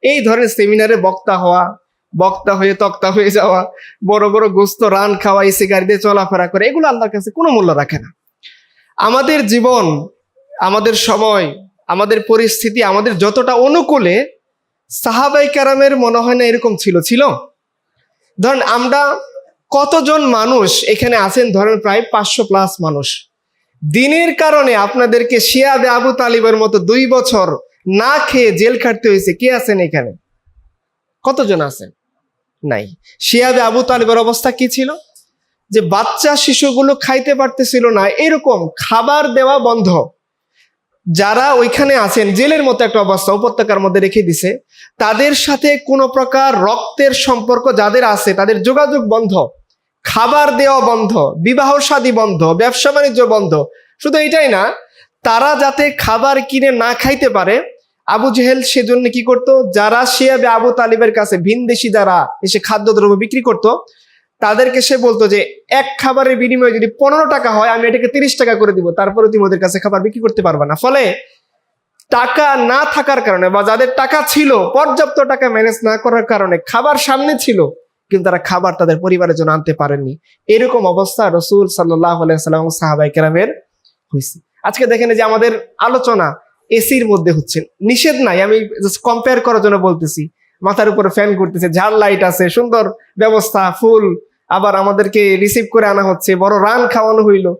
এই ধরনের সেমিনারে বক্তা হওয়া, বক্তা হয়ে তক্তা হয়ে যাওয়া, বড় বড় গোস্ত রান খাওয়া, এসে গাড়ি দিয়ে চলাফেরা করে, এগুলো আল্লাহর কাছে কোনো মূল্য রাখে না। আমাদের জীবন, আমাদের সময়, আমাদের পরিস্থিতি আমাদের যতটা অনুকূলে, সাহাবাই কেরামের মনে হয় না এরকম ছিল। ধরেন আমরা কতজন মানুষ এখানে আছেন, ধরেন প্রায় 500+ মানুষ। দিনের কারণে আপনাদেরকে শিয়াবে আবু তালিবের মতো 2 বছর না খেয়ে জেল খাটতে হয়েছে। কে আছেন এখানে? কতজন আছেন? নাই। শিয়াবে আবু তালিবের অবস্থা কি ছিল? যে বাচ্চা শিশুগুলো খাইতে পারতেছিল না, এরকম খাবার দেওয়া বন্ধ। যারা ওইখানে আছেন, জেলের মতো একটা অবস্থা, উপত্যকার মধ্যে রেখে দিছে। তাদের সাথে কোনো প্রকার রক্তের সম্পর্ক যাদের আছে তাদের যোগাযোগ বন্ধ, খাবার দেওয়া বন্ধ, বিবাহ শাদী বন্ধ, ব্যবসা বাণিজ্য বন্ধ। শুধু এটাই না, তারা যাতে খাবার কিনে না খাইতে পারে, আবু জেহেল সেজন্য কি করতো, যারা শিয়াবে আবু তালিবের কাছে ভিনদেশি যারা এসে খাদ্যদ্রব্য বিক্রি করত, তাদেরকে সে বলতো যে এক খাবারের বিনিময়ে যদি 15 টাকা হয়, আমি এটাকে 30 টাকা করে দিব, তারপরে তুমি ওদের কাছে খাবার বিক্রি করতে পারবে না। ফলে টাকা না থাকার কারণে, বা যাদের টাকা ছিল পর্যাপ্ত টাকা ম্যানেজ না করার কারণে, খাবার সামনে ছিল কিন্তু তারা খাবার তাদের পরিবারের জন্য আনতে পারেননি। এরকম অবস্থা রাসূল সাল্লাল্লাহু আলাইহি ওয়াসাল্লাম এবং সাহাবায়ে কেরামের হয়েছে। আজকে দেখেন যে আমাদের আলোচনা এসির মধ্যে হচ্ছে, নিষেধ নাই, আমি জাস্ট কম্পেয়ার করার জন্য বলতেছি। মাথার উপরে ফ্যান করতেছে, ঝাল লাইট আছে, সুন্দর ব্যবস্থা, ফুল, আবার আমাদেরকে রিসিভ করে আনা হচ্ছে, বড় রান খাওয়ানো হইলো।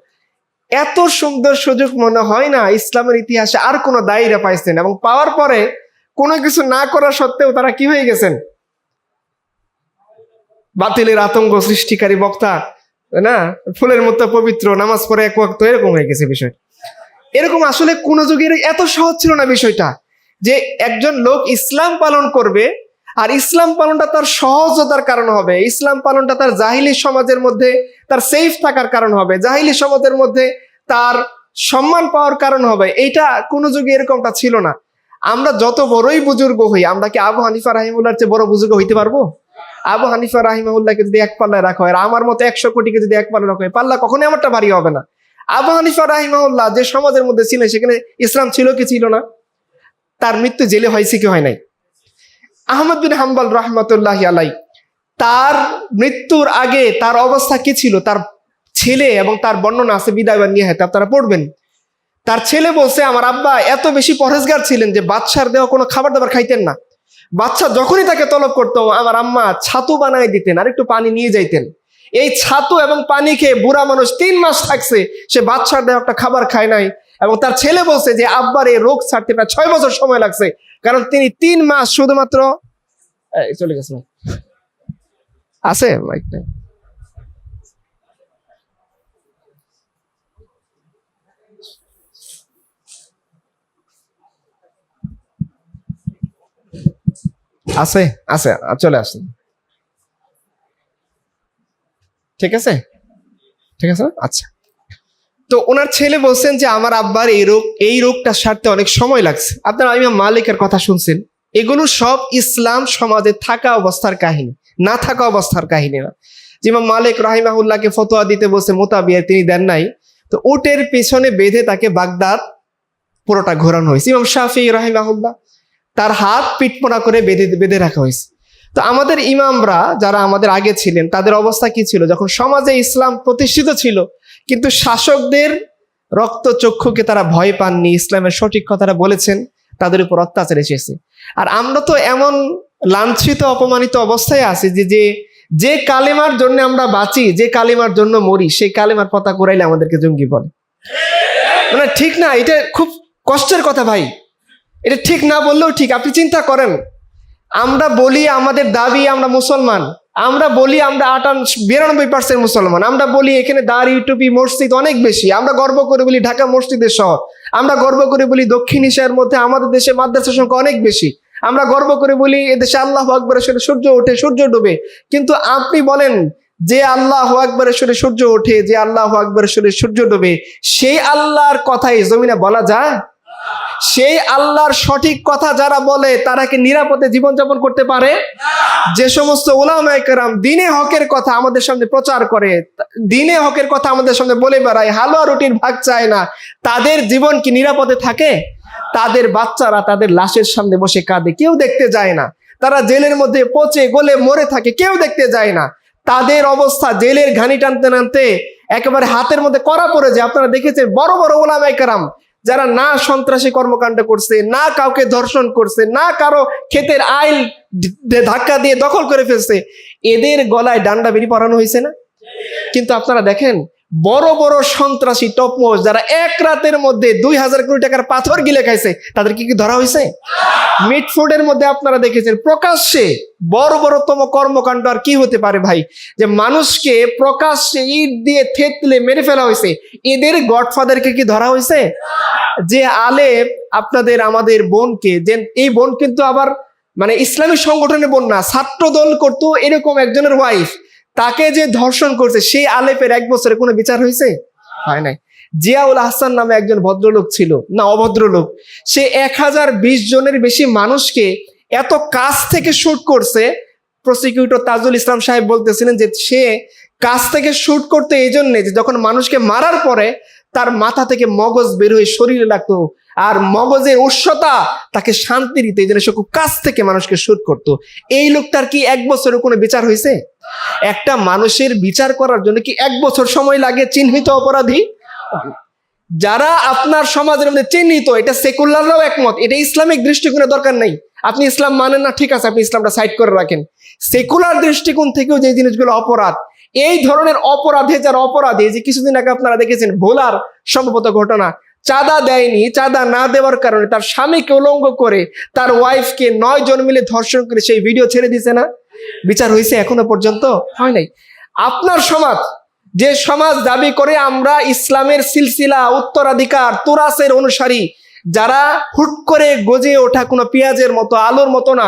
এত সুন্দর সুযোগ মনে হয় না ইসলামের ইতিহাসে আর কোনো দায়ীরা পাইছেন। এবং পাওয়ার পরে কোনো কিছু না করা সত্ত্বেও তারা কি হয়ে গেছেন? বাতিলের আতঙ্ক সৃষ্টিকারী বক্তা, না, ফুলের মতো পবিত্র, নামাজ পড়ে এক ওয়াক্ত, এরকম হয়ে গেছে বিষয়। এরকম আসলে কোন যুগের এত সহজ ছিল না বিষয়টা, যে একজন লোক ইসলাম পালন করবে, আর ইসলাম পালনটা তার সহজতার কারণ হবে, ইসলাম পালনটা তার জাহিলি সমাজের মধ্যে তার সেফ থাকার কারণ হবে, জাহিলি সমাজের মধ্যে তার সম্মান পাওয়ার কারণ হবে। এইটা কোন যুগে এরকমটা ছিল না। আমরা যত বড়ই বুজুর্গ হই, আমরা কি আবু হানিফা রাহিমাহুল্লাহর চেয়ে বড় বুজুর্গ হইতে পারবো? আবু হানিফা রাহিমাহুল্লাহকে যদি এক পাল্লায় রাখা হয়, আর আমার মতো 100 কোটিকে যদি এক পাল্লায় রাখা হয়, পাল্লা কখনোই আমারটা ভারী হবে না। আবু হানিফা রাহিমাহুল্লাহ যে সমাজের মধ্যে ছিলেন, সেখানে ইসলাম ছিল কি ছিল না? তার মৃত্যু জেলে হয়েছে কি হয় নাই? আহমদ বিন হাম্বল রাহমাতুল্লাহি আলাইহি, তার মৃত্যুর আগে তার অবস্থা কি ছিল? তার ছেলে, এবং তার বর্ণনা আছে বিদায় বা নিহায়াত, আপনারা পড়বেন। তার ছেলে বলছে, আমার আব্বা এত বেশি পরহেজগার ছিলেন যে বাদশার দেওয়া কোনো খাবার দাবার খাইতেন না। বাচ্চা যখনই তাকে তলব করতো, আমার আম্মা ছাতু বানায় দিতেন আর একটু পানি নিয়ে যাইতেন। এই ছাতু এবং পানি খেয়ে বুড়া মানুষ 3 মাস থাকছে, সে বাদশার দেওয়া একটা খাবার খায় নাই। এবং তার ছেলে বলছে যে আব্বার এই রোগ ছাড়তে প্রায় 6 বছর সময় লাগছে, কারণ তিনি 3 মাস শুধুমাত্র চলে গেছে। আছে মাইকটা? আছে আছে, চলে আসুন। ঠিক আছে, ঠিক আছে, আচ্ছা। তো ওনার ছেলে বলছেন যে আমার আব্বার এই রোগটা সারতে অনেক সময় লাগছে। আপনারা ইমাম মালিকের কথা শুনছেন, এগুলো সব ইসলাম সমাজে থাকা অবস্থার কাহিনী, না থাকা অবস্থার কাহিনী না। যে ইমাম মালিক রাহিমাহুল্লাহকে ফতোয়া দিতে বলছে মোতাবিয়া, তিনি দেন নাই, তো উটের পেছনে বেঁধে তাকে বাগদাদ পুরোটা ঘোরানো হয়েছে। ইমাম শাফি রাহিমাহুল্লাহ, তার হাত পিঠপোড়া করে বেঁধে রাখা হয়েছে। তো আমাদের ইমামরা যারা আমাদের আগে ছিলেন, তাদের অবস্থা কি ছিল? যখন সমাজে ইসলাম প্রতিষ্ঠিত ছিল, কিন্তু শাসকদের রক্তচক্ষুকে তারা ভয় পাননি, ইসলামের সঠিক কথাটা বলেছেন, তাদের উপর অত্যাচার এসেছে। আর আমরা তো এমন লাঞ্ছিত অপমানিত অবস্থায় আছি যে কালেমার জন্য আমরা বাঁচি, যে কালেমার জন্য মরি, সেই কালেমার পতাকা উড়াইলে আমাদেরকে জঙ্গি বলে। মানে ঠিক না? এটা খুব কষ্টের কথা ভাই, এটা ঠিক না বললেও ঠিক। আপনি চিন্তা করেন, আমরা বলি আমাদের দাবি আমরা মুসলমান, আমরা বলি আমরা 92% মুসলমান, আমরা বলি এখানে দাড়ি টুপি মসজিদ অনেক বেশি, আমরা গর্ব করে বলি ঢাকা মসজিদের শহর, আমরা গর্ব করে বলি দক্ষিণ এশিয়ার মধ্যে আমাদের দেশে মাদ্রাসার সংখ্যা অনেক বেশি, আমরা গর্ব করে বলি এদেশে আল্লাহু আকবরের সুরে সূর্য ওঠে সূর্য ডোবে। কিন্তু আপনি বলেন, যে আল্লাহু আকবরের সুরে সূর্য ওঠে, যে আল্লাহু আকবরের সুরে সূর্য ডোবে, সেই আল্লাহর কথাই জমিনে বলা যায়? সেই আল্লাহর সঠিক কথা যারা বলে, তারা কি নিরাপদে জীবনযাপন করতে পারে? যে সমস্ত উলামায়ে কেরাম দ্বীনে হকের কথা আমাদের সামনে প্রচার করে, দ্বীনে হকের কথা আমাদের সামনে বলে বেড়ায়, হালুয়া রুটির ভাগ চায় না, তাদের জীবন কি নিরাপদে থাকে? তাদের বাচ্চারা তাদের লাশের সামনে বসে কাঁদে, কেউ দেখতে যায় না। তারা জেলের মধ্যে পচে গলে মরে থাকে, কেউ দেখতে যায় না। তাদের অবস্থা জেলের ঘানি টানতে টানতে একেবারে হাতের মধ্যে কড়া পড়ে যায়। আপনারা দেখেছেন বড় বড় ওলামায়ে কেরাম যারা না সন্ত্রাসী কর্মকাণ্ড করছে, না কাউকে ধর্ষণ করছে, না কারো ক্ষেতের আইল ধাক্কা দিয়ে দখল করে ফেলছে, এদের গলায় ডান্ডা বেরি পরানো হয়েছে না? কিন্তু আপনারা দেখেন বড় বড় সন্ত্রাসী টপমোস যারা এক রাতের মধ্যে 2000 কোটি টাকার পাথর গিলে খাইছে, তাদেরকে কি ধরা হয়েছে? মিটফোর্ডের মধ্যে আপনারা দেখেছেন প্রকাশ্যে বড় বড়তম কর্মকাণ্ড আর কি হতে পারে ভাই, যে মানুষকে প্রকাশ্যে ইট দিয়ে থেতলে মেরে ফেলা হয়েছে। এদের গডফাদারকে কি ধরা হয়েছে? যে আলেম আপনাদের আমাদের বোনকে, যে এই বোন কিন্তু আবার মানে ইসলামী সংগঠনের বোন না, ছাত্র দল করতো এরকম একজনের ওয়াইফ, তাকে যে ধর্ষণ করছে সেই আলেপের 1 বছরে কোনো বিচার হয়েছে? হয় নাই। জিয়াউল আহসান নামে একজন ভদ্রলোক ছিল, না অভদ্রলোক, সে 1020 জনের বেশি মানুষকে এত কাছ থেকে শুট করছে। প্রসিকিউটর তাজুল ইসলাম সাহেব বলতেছিলেন যে সে কাছ থেকে শুট করতে এই জন্যে যে যখন মানুষকে মারার পরে তার মাথা থেকে মগজ বের হয়ে শরীরে লাগতো, আর মগজের উৎসতা তাকে শান্তি দিতে, এই জন্য সে খুব কাছ থেকে মানুষকে শুট করতো। এই লোকটার কি 1 বছরের কোনো বিচার হয়েছে? একটা মানুষের বিচার করার জন্য কি 1 বছর সময় লাগে চিহ্নিত অপরাধী? যারা আপনার সমাজের মধ্যে চিহ্নিত, এটা সেকুলাররাও একমত, এটা ইসলামিক দৃষ্টিকোণে দরকার নেই। আপনি ইসলাম মানেন না, ঠিক আছে, আপনি ইসলামটা সাইড করে রাখেন। সেকুলার দৃষ্টিকোণ থেকেও যে জিনিসগুলো অপরাধ, এই ধরনের অপরাধে যারা অপরাধী, যে কিছুদিন আগে আপনারা দেখেছেন ভোলার সম্ভবত ঘটনা, চাঁদা দেয়নি, চাঁদা না দেওয়ার কারণে তার স্বামীকে উলঙ্গ করে তার ওয়াইফকে 9 জন মিলে ধর্ষণ করে সেই ভিডিও ছেড়ে দিছে না? বিচার হয়েছে? এখনো পর্যন্ত হয় নাই। আপনার সমাজ, যে সমাজ দাবি করে আমরা ইসলামের সিলসিলা উত্তরাধিকার তুরাসের অনুসারী, যারা হুট করে গজে ওঠা কোনো পেঁয়াজের মতো আলোর মতো না,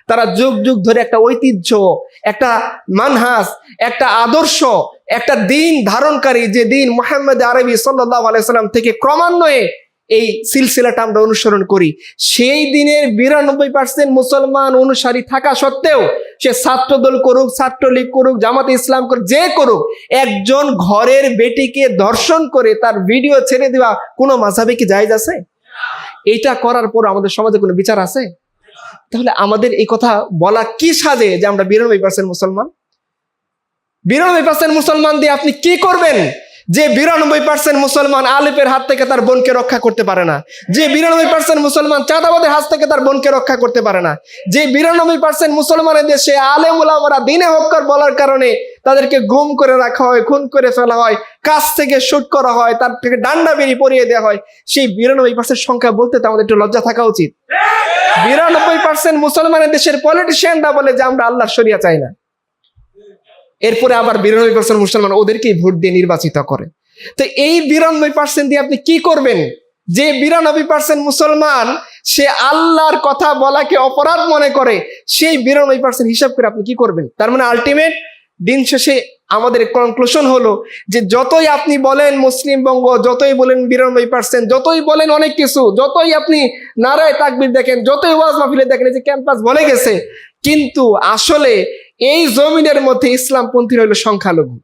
তারা যুগ যুগ ধরে একটা ঐতিহ্য, একটা মানহাজ, একটা আদর্শ, একটা দিন ধারণকারী, যে দিন মুহাম্মদ আরবি সাল্লাল্লাহু আলাইহি সাল্লাম থেকে ক্রমান্বয়ে এই সিলসিলাটা আমরা অনুসরণ করি, সেই দিনের 92% মুসলমান অনুসারী থাকা সত্ত্বেও সে ছাত্রদল করুক, ছাত্রলীগ করুক, জামাতে ইসলাম করুক, যে করুক, একজন ঘরের বেটিকে ধর্ষণ করে তার ভিডিও ছেড়ে দেওয়া কোনো মাযহাবে কি জায়েজ আছে? এইটা করার পর আমাদের সমাজে কোনো বিচার আছে? তাহলে আমাদের এই কথা বলা কি সাজে যে আমরা 92% মুসলমান? 92% মুসলমান দিয়ে আপনি কি করবেন? যে 92% মুসলমান আলিফের হাত থেকে তার বোনকে রক্ষা করতে পারে না, যে 92% মুসলমান চাঁদাবাদের হাত থেকে তার বোনকে রক্ষা করতে পারে না, যে 92% মুসলমানের দেশে আলেম উলামারা দিনে হক্কার বলার কারণে তাদেরকে গুম করে রাখা হয়, খুন করে ফেলা হয়, কাছ থেকে শুট করা হয়, তার থেকে ডান্ডা বেরি পরিয়ে দেওয়া হয়, সেই 92% সংখ্যা বলতে তো আমাদের একটু লজ্জা থাকা উচিত। 92% মুসলমানের দেশের পলিটিশিয়ানরা বলে যে আমরা আল্লাহর শরিয়া চাই না, এরপরে আবার 92% মুসলমান ওদেরকেই ভোট দিয়ে নির্বাচিত করে। তো এই 92% দিয়ে আপনি কি করবেন? যে 92% মুসলমান সে আল্লাহর কথা বলাকে অপরাধ মনে করে, সেই 92% হিসাব করে আপনি কি করবেন? তার মানে আলটিমেট দিন শেষে আমাদের কনক্লুশন হলো যে যতই আপনি বলেন মুসলিম বঙ্গ, যতই বলেন 92%, যতই বলেন অনেক কিছু, যতই আপনি নারায়ে তাকবীর দেখেন, যতই ওয়াজ মাহফিলে দেখেন, যে ক্যাম্পাস বলে গেছে, কিন্তু আসলে এই জমিনের মধ্যে ইসলামপন্থী হইল সংখ্যালঘু।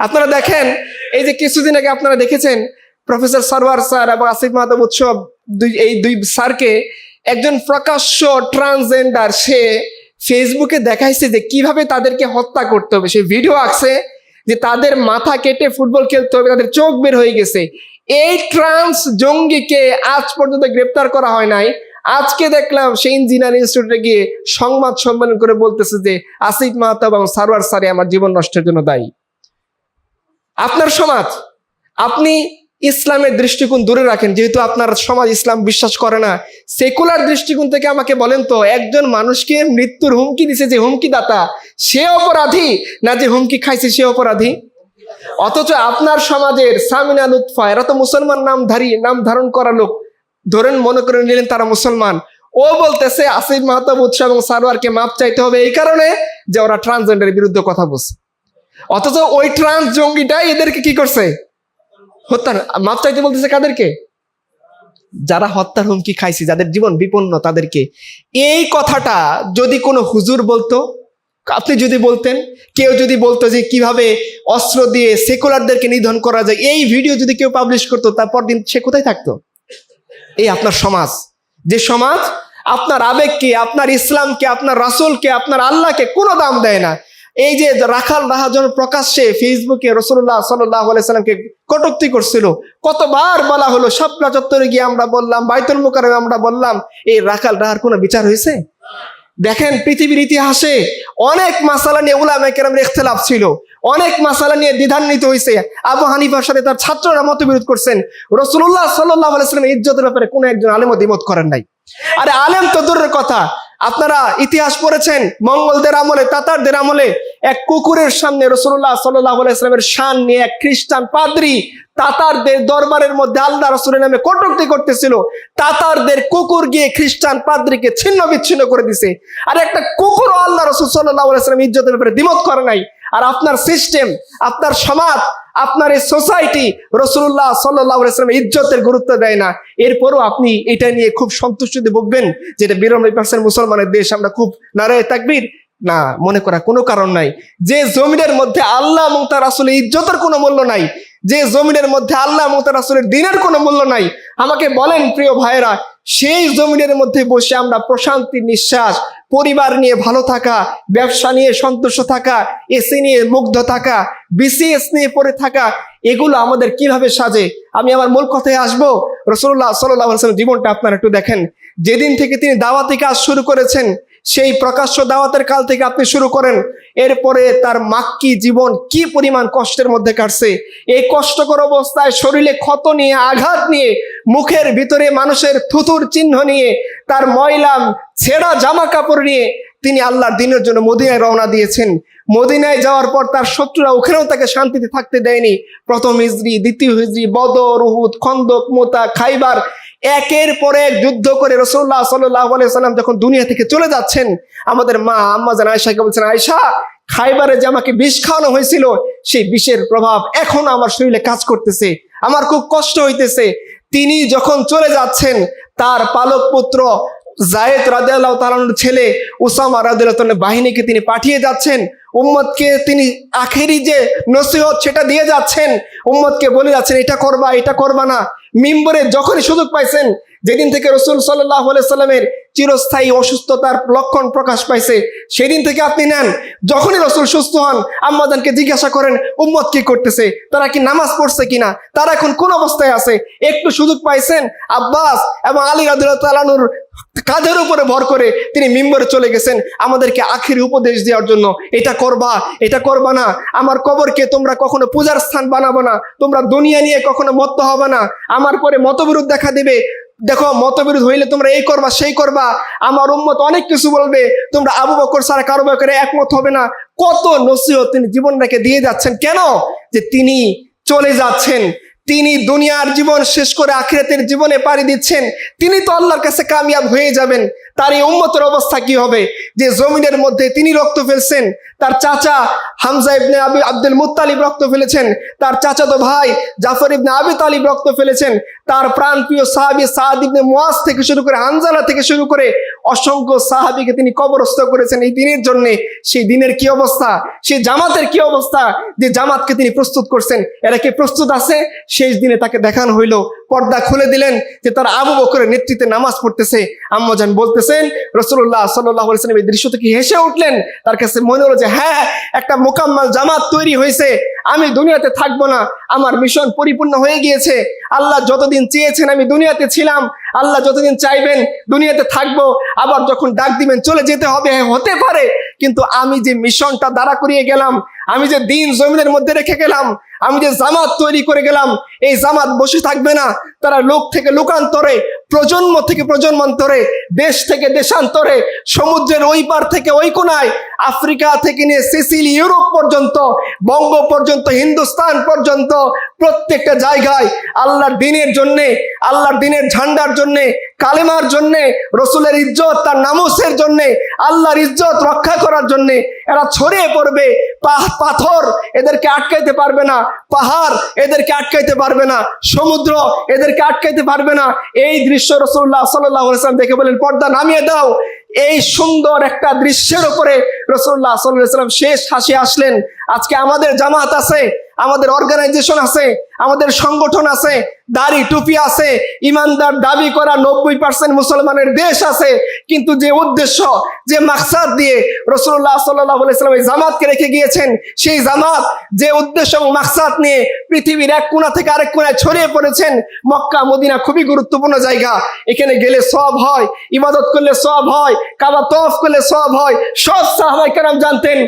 আপনারা দেখেন এই যে কিছুদিন আগে আপনারা দেখেছেন প্রফেসর সরওয়ার স্যার এবং আসিফ মাহতাব উৎসব, এই দুই স্যারকে একজন প্রকাশ্য ট্রান্সজেন্ডার সে ফেসবুকে দেখাইছে যে কিভাবে তাদেরকে হত্যা করতে হবে। সে ভিডিও আঁকছে যে তাদের মাথা কেটে ফুটবল খেলতে হবে, তাদের চোখ বের হয়ে গেছে। এই ট্রান্স জঙ্গিকে আজ পর্যন্ত গ্রেপ্তার করা হয় নাই। আজকে দেখলাম সেই ইঞ্জিনিয়ারিং ইনস্টিটিউটে গিয়ে সংবাদ সম্মেলন করে বলতেছে যে আসিফ মাহতাব এবং সারওয়ার স্যারে আমার জীবন নষ্টের জন্য দায়ী। আপনার সমাজ, আপনি ইসলামের দৃষ্টিকোণ দূরে রাখেন, যেহেতু আপনার সমাজ ইসলাম বিশ্বাস করে না। সেকুলার দৃষ্টিকোণ থেকে আমাকে বলেন তো, একজন মানুষকে মৃত্যুর হুমকি দিছে যে হুমকিদাতা, সে অপরাধী না যে হুমকি খাইছে সে অপরাধী? অথচ আপনার সমাজের সামিনা লুৎফা, এরা তো মুসলমান নাম ধারণ করা লোক, ধরেন মনে করে নিলেন তারা মুসলমান, ও বলতেছে আসিফ মাহতাব উৎসব এবং সারোয়ারকে মাপ চাইতে হবে এই কারণে যে ওরা ট্রান্সজেন্ডারের বিরুদ্ধে কথা বলছে। অথচ ওই ট্রান্স জঙ্গিটাই এদেরকে কি করছে? হত্যা। মাপ চাইতে বলতেছে কাদেরকে? যারা হত্যার হুমকি খাইছে, যাদের জীবন বিপন্ন তাদেরকে। এই কথাটা যদি কোনো হুজুর বলতো, আপনি যদি বলতেন, কেউ যদি বলতো যে কিভাবে অস্ত্র দিয়ে সেকুলারদেরকে নিধন করা যায়, এই ভিডিও যদি কেউ পাবলিশ করতো, তারপর দিন সে কোথায় থাকতো? এই আপনার সমাজ, যে সমাজ আপনার আবেগকে, আপনার ইসলামকে, আপনার রাসূলকে, আপনার আল্লাহকে কোনো দাম দেয় না। এই যে রাখাল রাহাজন প্রকাশ্যে ফেসবুকে রাসূলুল্লাহ সাল্লাল্লাহু আলাইহি সাল্লামকে কটূক্তি করছিল, কতবার বলা হলো, শাপলা চত্বরে গিয়ে আমরা বললাম, বাইতুল মুকাররমে আমরা বললাম, এই রাখাল রাহার কোনো বিচার হয়েছে? দেখেন পৃথিবীর ইতিহাসে অনেক মাসালা নিয়ে উলামায়ে কেরামের ইখতিলাফ ছিল, অনেক মাসালা নিয়ে দ্বিধান্বিত হয়েছে। আবু হানিফার সাথে তার ছাত্ররা মতবিরোধ করছেন। রাসূলুল্লাহ সাল্লাল্লাহু আলাইহি সাল্লামের ইজ্জতের ব্যাপারে কোনো একজন আলেমও দ্বিমত করেন নাই। আরে আলেম তো দূরের কথা, আপনারা ইতিহাস পড়েছেন, মঙ্গলদের আমলে, তাতারদের আমলে এক কুকুরের সামনে রাসূলুল্লাহ সাল্লাল্লাহু আলাইহি সাল্লামের শান নিয়ে এক খ্রিস্টান পাদ্রী তাতারদের দরবারের মধ্যে আল্লাহ রাসূলের নামে কটূক্তি করতেছিল। তাতারদের কুকুর গিয়ে খ্রিস্টান পাদ্রীকে ছিন্ন বিচ্ছিন্ন করে দিছে। আর একটা কুকুরও আল্লাহ রাসূল সাল্লাল্লাহু আলাইহি সাল্লামের ইজ্জতের ব্যাপারে দ্বিমত করে নাই। আর আপনার সিস্টেম, আপনার সমাজ, আপনার এই সোসাইটি রাসূলুল্লাহ সাল্লাল্লাহু আলাইহি সাল্লামের ইজ্জতের গুরুত্ব দেয় না। এরপরও আপনি এটা নিয়ে খুব সন্তুষ্টিতে ভুগবেন যে এটা 92% মুসলমানের দেশ, আমরা খুব নারায়ে তাকবীর, না, মনে করা কোনো কারণ নাই। যে জমিনের মধ্যে আল্লাহ এবং তার রাসূলের ইজ্জতের কোনো মূল্য নাই, যে জমিনের মধ্যে আল্লাহ এবং তার রাসূলের দ্বীনের কোনো মূল্য নাই, আমাকে বলেন প্রিয় ভাইরা, সেই জমিনের মধ্যে বসে আমরা প্রশান্তির নিঃশ্বাস, পরিবার নিয়ে ভালো থাকা, ব্যবসা নিয়ে সন্তুষ্ট থাকা, এসি নিয়ে মুগ্ধ থাকা, বিসিএস নিয়ে পড়ে থাকা, এগুলো আমাদের কিভাবে সাজে? আমি আমার মূল কথায় আসবো। রাসূলুল্লাহ সাল্লাল্লাহু আলাইহি ওয়াসাল্লাম জীবনটা আপনারা একটু দেখেন। যেদিন থেকে তিনি দাওয়াতি কাজ শুরু করেছেন, সেই প্রকাশ্য দাওয়াতের কাল থেকে আপনি শুরু করেন, এরপরে তার মাক্কি জীবন কি পরিমাণ কষ্টের মধ্যে কাটছে। এই কষ্টকর অবস্থায় শরীরে ক্ষত নিয়ে, আঘাত নিয়ে, মুখের ভিতরে মানুষের থুথুর চিহ্ন নিয়ে, তার ময়লা ছেঁড়া জামা কাপড় নিয়ে তিনি আল্লাহর দ্বীনের জন্য মদিনায় রওনা দিয়েছেন। মদিনায় যাওয়ার পর তার শত্রুরা ওখানেও তাকে শান্তিতে থাকতে দেয়নি। প্রথম হিজরি, দ্বিতীয় হিজরি, বদর, উহুদ, খন্দক, মুতা, খাইবার, একের পর এক যুদ্ধ করে রাসূলুল্লাহ সাল্লাল্লাহু আলাইহি সাল্লাম যখন দুনিয়া থেকে চলে যাচ্ছেন, আমাদের মা আম্মাজান আয়েশাকে বলছেন, আয়েশা, খাইবারে যে আমাকে বিষ খাওয়ানো হয়েছিল, সেই বিষের প্রভাব এখন আমার শরীরে কাজ করতেছে, আমার খুব কষ্ট হইতেছে। তিনি যখন চলে যাচ্ছেন, তার পালক পুত্র যায়েদ রাদিয়াল্লাহু তাআলার ছেলে উসামা রাদিয়াল্লাহু তাআলার বাহিনীকে তিনি পাঠিয়ে যাচ্ছেন। উম্মতকে তিনি আখেরি যে নসিহত সেটা দিয়ে যাচ্ছেন, উম্মতকে বলে যাচ্ছেন, এটা করবা, এটা করবা না। মিম্বরে যখনই সুযোগ পাইছেন, যেদিন থেকে রাসূল সাল্লাল্লাহু আলাইহি সাল্লামের চিরস্থায়ী অসুস্থতার লক্ষণ প্রকাশ পাইছে, সেদিন থেকে আপনি নেন। যখনই রাসূল সুস্থ হন, আম্মাজানকে জিজ্ঞাসা করেন উম্মত কি করতেছে, তারা কি নামাজ পড়ছে কিনা, তারা এখন কোন অবস্থায় আছে। একটু সুযোগ পাইছেন, আব্বাস এবং আলী রাদিয়াল্লাহু তাআলা আনহুর কাঁধের উপরে ভর করে তিনি মিম্বরে চলে গেছেন আমাদেরকে আখেরি উপদেশ দেওয়ার জন্য, এটা করবা, এটা করবা না, আমার কবরকে তোমরা কখনো পূজার স্থান বানাবো না, তোমরা দুনিয়া নিয়ে কখনো মত্ত হবে না, আমার পরে মতবিরোধ দেখা দিবে, দেখো মতবিরোধ হইলে তোমরা এই করবা, সেই করবা, আমার উম্মত অনেক কিছু বলবে, তোমরা আবু বকর ছাড়া কারো ব্যাপারে একমত হবে না। কত নসিহত তিনি জীবন রেখে দিয়ে যাচ্ছেন। কেন? যে তিনি চলে যাচ্ছেন, তিনি দুনিয়ার জীবন শেষ করে আখিরাতের জীবনে পাড়ি দিচ্ছেন, তিনি তো আল্লাহর কাছে কামিয়াব হয়ে যাবেন। তার এই উম্মতের অবস্থা কি হবে? যে জমিনের মধ্যে তিনি রক্ত ফেলছেন, তার চাচা হামজা ইবনে আব্দুল মুত্তালিব রক্ত ফেলেছেন, তার চাচাতো ভাই জাফর ইবনে আবি তালিব রক্ত ফেলেছেন, তার প্রাণপ্রিয় সাহাবী সাদ ইবনে মুয়াজ থেকে শুরু করে হানজালা থেকে শুরু করে অসংখ্য সাহাবীকে তিনি কবরস্থ করেছেন এই দিনের জন্য। সেই দিনের কি অবস্থা, সেই জামাতের কি অবস্থা, যে জামাতকে তিনি প্রস্তুত করছেন, এরা কি প্রস্তুত আছে? শেষ দিনে তাকে দেখানো হইল, পর্দা খুলে দিলেন যে তারা আবু বকরের নেতৃত্বে নামাজ পড়তেছে। আম্মাজান বলতেছেন রাসূলুল্লাহ সাল্লাল্লাহু আলাইহি ওয়াসাল্লাম এই দৃশ্য থেকে হেসে উঠলেন। তার কাছে মনে হলো যে হ্যাঁ, একটা মোকাম্মাল জামাত তৈরি হয়েছে, আমি দুনিয়াতে থাকবো না, আমার মিশন পরিপূর্ণ হয়ে গিয়েছে। আল্লাহ যতদিন চেয়েছেন আমি দুনিয়াতে ছিলাম, আল্লাহ যতদিন চাইবেন দুনিয়াতে থাকবো, আবার যখন ডাক দিবেন চলে যেতে হবে, হতে পারে, কিন্তু আমি যে মিশনটা দাঁড়া করিয়ে গেলাম, আমি যে দিন জমিনের মধ্যে রেখে গেলাম, আমি যে জামাত তৈরি করে গেলাম, এই জামাত বসে থাকবে না। তারা লোক থেকে লোকান্তরে, প্রজন্ম থেকে প্রজন্মান্তরে, দেশ থেকে দেশান্তরে, সমুদ্রের ওই পার থেকে ওই কোনায়, আফ্রিকা থেকে নিয়ে সিসিলি, ইউরোপ পর্যন্ত, বঙ্গ পর্যন্ত, হিন্দুস্তান পর্যন্ত, প্রত্যেকটা জায়গায় আল্লাহর দ্বীনের জন্যে, আল্লাহর দ্বীনের ঝান্ডার জন্যে, কালেমার জন্যে, রসুলের ইজ্জত, তার নামুসের জন্যে, আল্লাহর ইজ্জত রক্ষা করার জন্যে এরা ছড়িয়ে পড়বে। পাথর এদেরকে আটকাইতে পারবে না, পাহাড় এদেরকে আটকাইতে পারবে না, সমুদ্র এদেরকে আটকাইতে পারবে না। এই দৃশ্য রাসূলুল্লাহ সাল্লাল্লাহু আলাইহি ওয়াসাল্লাম দেখে বলেন, পর্দা নামিয়ে দাও। এই সুন্দর একটা দৃশ্যের উপরে রাসূলুল্লাহ সাল্লাল্লাহু আলাইহি ওয়াসাল্লাম শেষ হাসি আসলেন। আজকে আমাদের জামাত আছে, আমাদের অর্গানাইজেশন আছে, আমাদের সংগঠন আছে, দাড়ি টুপি আছে, ইমানদার দাবি করা 90% মুসলমানের দেশ আছে, কিন্তু যে উদ্দেশ্য, যে মাকসাদ দিয়ে রাসূলুল্লাহ সাল্লাল্লাহু আলাইহি ওয়াসাল্লাম এই জামাতকে রেখে গিয়েছেন, সেই জামাত যে উদ্দেশ্য এবং মাকসাদ নিয়ে পৃথিবীর এক কোণা থেকে আরেক কোণায় ছড়িয়ে পড়েছেন। মক্কা মদিনা খুবই গুরুত্বপূর্ণ জায়গা, এখানে গেলে সওয়াব হয়, ইবাদত করলে সওয়াব হয়, কাবা তওয়াফ করলে সওয়াব হয়, সব সাহাবায়ে কেরাম জানতেন।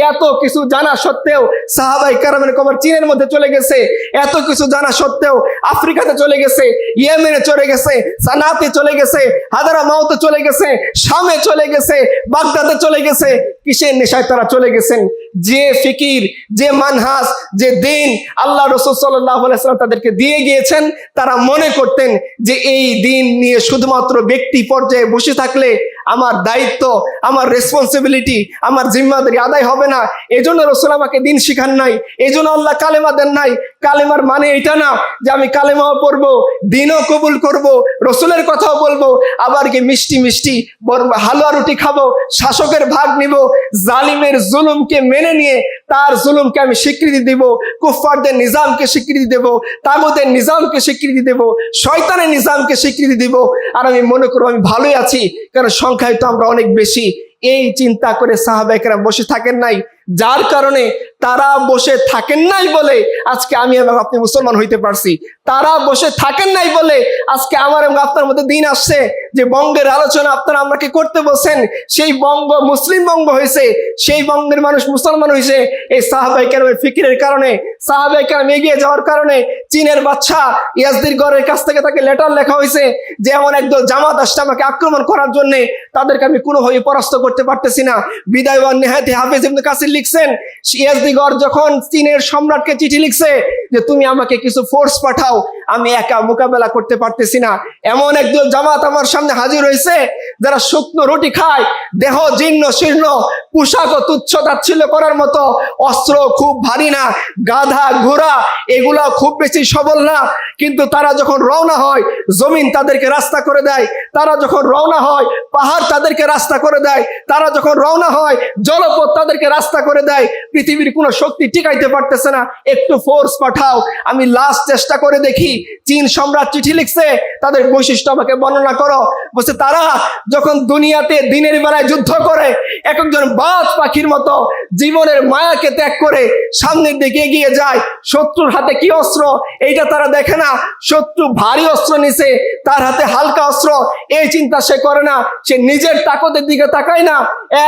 এত কিছু জানা সত্ত্বেও সাহাবায়ে কেরামের কবর চীনের মধ্যে চলে গেছে, এত কিছু জানা সত্ত্বেও আফ্রিকাতে চলে গেছে, ইয়েমেনে চলে গেছে, সানাতে চলে গেছে, হাদারামাউতে চলে গেছে, শামে চলে গেছে, বাগদাদে চলে গেছে। কিসের নেশায় তারা চলে গেছেন? যে ফিকির, যে মানহাজ, যে দিন আল্লাহ রাসূল সাল্লাল্লাহু আলাইহি ওয়াসাল্লাম তাদেরকে দিয়ে গিয়েছেন, তারা মনে করতেন যে এই দিন নিয়ে শুধুমাত্র ব্যক্তি পর্যায়ে বসে থাকলে আমার দায়িত্ব, আমার রেসপন্সিবিলিটি, আমার জিম্মাদারি আদায় হবে না। এজন্য রাসূল আমাকে দিন শিখান নাই, এজন্য আল্লাহ কালেমা দেন নাই। কালেমার মানে এটা না যে আমি কালেমাও পড়বো, দিনও কবুল করব, রসুলের কথাও বলবো, আবার কি মিষ্টি মিষ্টি হালুয়া রুটি খাবো, শাসকের ভাগ নিব, জালিমের জুলুমকে মেনে নিয়ে তার জুলুমকে আমি স্বীকৃতি দিব, কুফফারদের নিজামকে স্বীকৃতি দেব, তাগুতের নিজামকে স্বীকৃতি দেব, শয়তানের নিজামকে স্বীকৃতি দিব, আর আমি মনে করবো আমি ভালোই আছি, কারণ সংখ্যায় তো আমরা অনেক বেশি। এই চিন্তা করে সাহাবায়ে কেরাম বসে থাকেন নাই, যার কারণে তারা বসে থাকেন নাই বলে আজকে আমি এবং আপনি মুসলমান হইতে পারছি। তারা বসে থাকেন নাই বলে আজকে আমার এবং আপনার মধ্যে দিন আসছে। যে বঙ্গের আলোচনা আপনারা আমাকে করতে বলছেন, সেই বঙ্গ মুসলিম বঙ্গ হয়েছে, সেই বঙ্গের মানুষ মুসলমান হয়েছে এই সাহাবায়ে কেরামের ফিকিরের কারণে, সাহাবায়ে কেরাম এগিয়ে যাওয়ার কারণে। চীনের বাদশা ইয়াজদির গড়ের কাছ থেকে তাকে লেটার লেখা হয়েছে যে এমন একদল জামাত আসছে আমাকে আক্রমণ করার জন্য, তাদেরকে আমি কোনোভাবে পরাস্ত করতে পারতেছি না। বিদায় ওয়ান নিহায়াতে হাফেজ ইবনে কাসির লিখছেন, ইয়াজদিগর যখন চীনের সম্রাটকে চিঠি লিখছে যে তুমি আমাকে কিছু ফোর্স পাঠাও, আমি একা মোকাবেলা করতে পারতেছি না। এমন একদল জামাত আমার সামনে হাজির হয়েছে যারা শুকনো রুটি খায়, দেহ জীর্ণ শীর্ণ, পোশাক ও তুচ্ছ তাচ্ছিল্য করার মতো, অস্ত্র খুব ভারী না, গাধা ঘোড়া এগুলা খুব বেশি সবল না, কিন্তু তারা যখন রওনা হয় জমিন তাদেরকে রাস্তা করে দেয়, তারা যখন রওনা হয় পাহাড় তাদেরকে রাস্তা করে দেয়, তারা যখন রওনা হয় জলপথ তাদেরকে রাস্তা করে দেয়। পৃথিবীর কোনো শক্তি টিকাইতে পারতেছে না, একটু ফোর্স পাঠাও। আমি লাস্ট চেষ্টা করে দেখি। চীন সম্রাট চিঠি লিখছে, তাদের বৈশিষ্ট্য আমাকে বর্ণনা করো। বলছে তারা যখন দুনিয়াতে দিনের বেলায় যুদ্ধ করে এক একজন বাজ পাখির মতো জীবনের মায়াকে ত্যাগ করে সামনের দিকে এগিয়ে যায়। শত্রুর হাতে কি অস্ত্র এইটা তারা দেখে না, শত্রু ভারী অস্ত্র নিছে, তার হাতে হালকা অস্ত্র, এই চিন্তা সে করে না। সে নিজের তাকতের দিকে তাকায় না,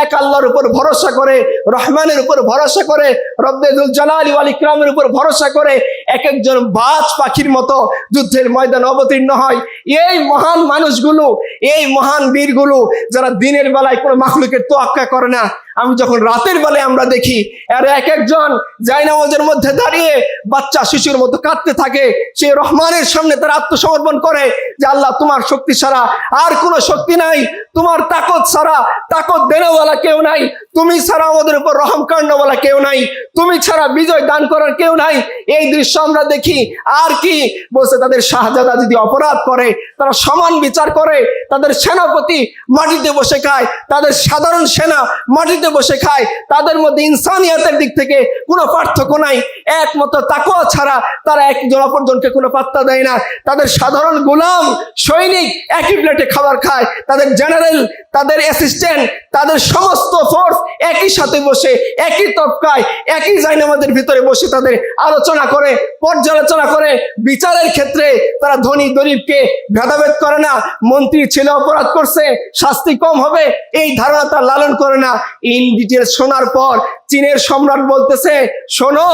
এক আল্লাহর উপর ভরসা করে, রহমানের উপর ভরসা করে, রব্বে যুল জালালি ওয়াল ইকরামের উপর ভরসা করে এক একজন বাজ পাখির মতো যুদ্ধের ময়দানে অবতীর্ণ হয়। এই মহান মানুষগুলো, এই মহান বীরগুলো যারা দিনের বেলায় কোনো মাখলুকের তোয়াক্কা করে না, আমি যখন রাতের বেলায় আমরা দেখি আর এক একজন জায়নামাজের মধ্যে দাঁড়িয়ে বাচ্চা শিশুর মতো কাঁদতে থাকে, সেই রহমানের সামনে তারা আত্মসমর্পণ করে যে আল্লাহ তোমার শক্তি ছাড়া আর কোনো শক্তি নাই, তোমার তাকত ছাড়া তাকত দেনেওয়ালা কেউ নাই, তুমি ছাড়া আমাদের উপর রহম কান্ডওয়ালা কেউ নাই, তুমি ছাড়া বিজয় দান করার কেউ নাই। এই দৃশ্য আমরা দেখি। আর কি বলছে, তাদের শাহজাদা যদি অপরাধ করে তারা সমান বিচার করে, তাদের সেনাপতি মাটিতে বসে খায়, তাদের সাধারণ সেনা মাটিতে বসে খায়, তাদের মধ্যে ইনসানিয়াতের দিক থেকে কোনো পার্থক্য নাই। একমাত্র তাকওয়া ছাড়া তারা একজন অপরজনকে কোনো পাত্তা দেয় না। তাদের সাধারণ গোলাম সৈনিক একই প্লেটে খাবার খায়, তাদের জেনারেল, তাদের অ্যাসিস্ট্যান্ট, তাদের সমস্ত ফোর্স একই সাথে বসে একই তবকায় একই জায়নামাজের ভিতরে বসে তাদের আলোচনা করে, পর্যালোচনা করে। বিচারের ক্ষেত্রে তারা ধনী গরিবকে ভেদাভেদ করে না। মন্ত্রী ছেলে অপরাধ করছে শাস্তি কম হবে এই ধারণা তারা লালন করে না। ইন ডিটেল শোনার পর চীনের সম্রাট বলতেছে, শোনো,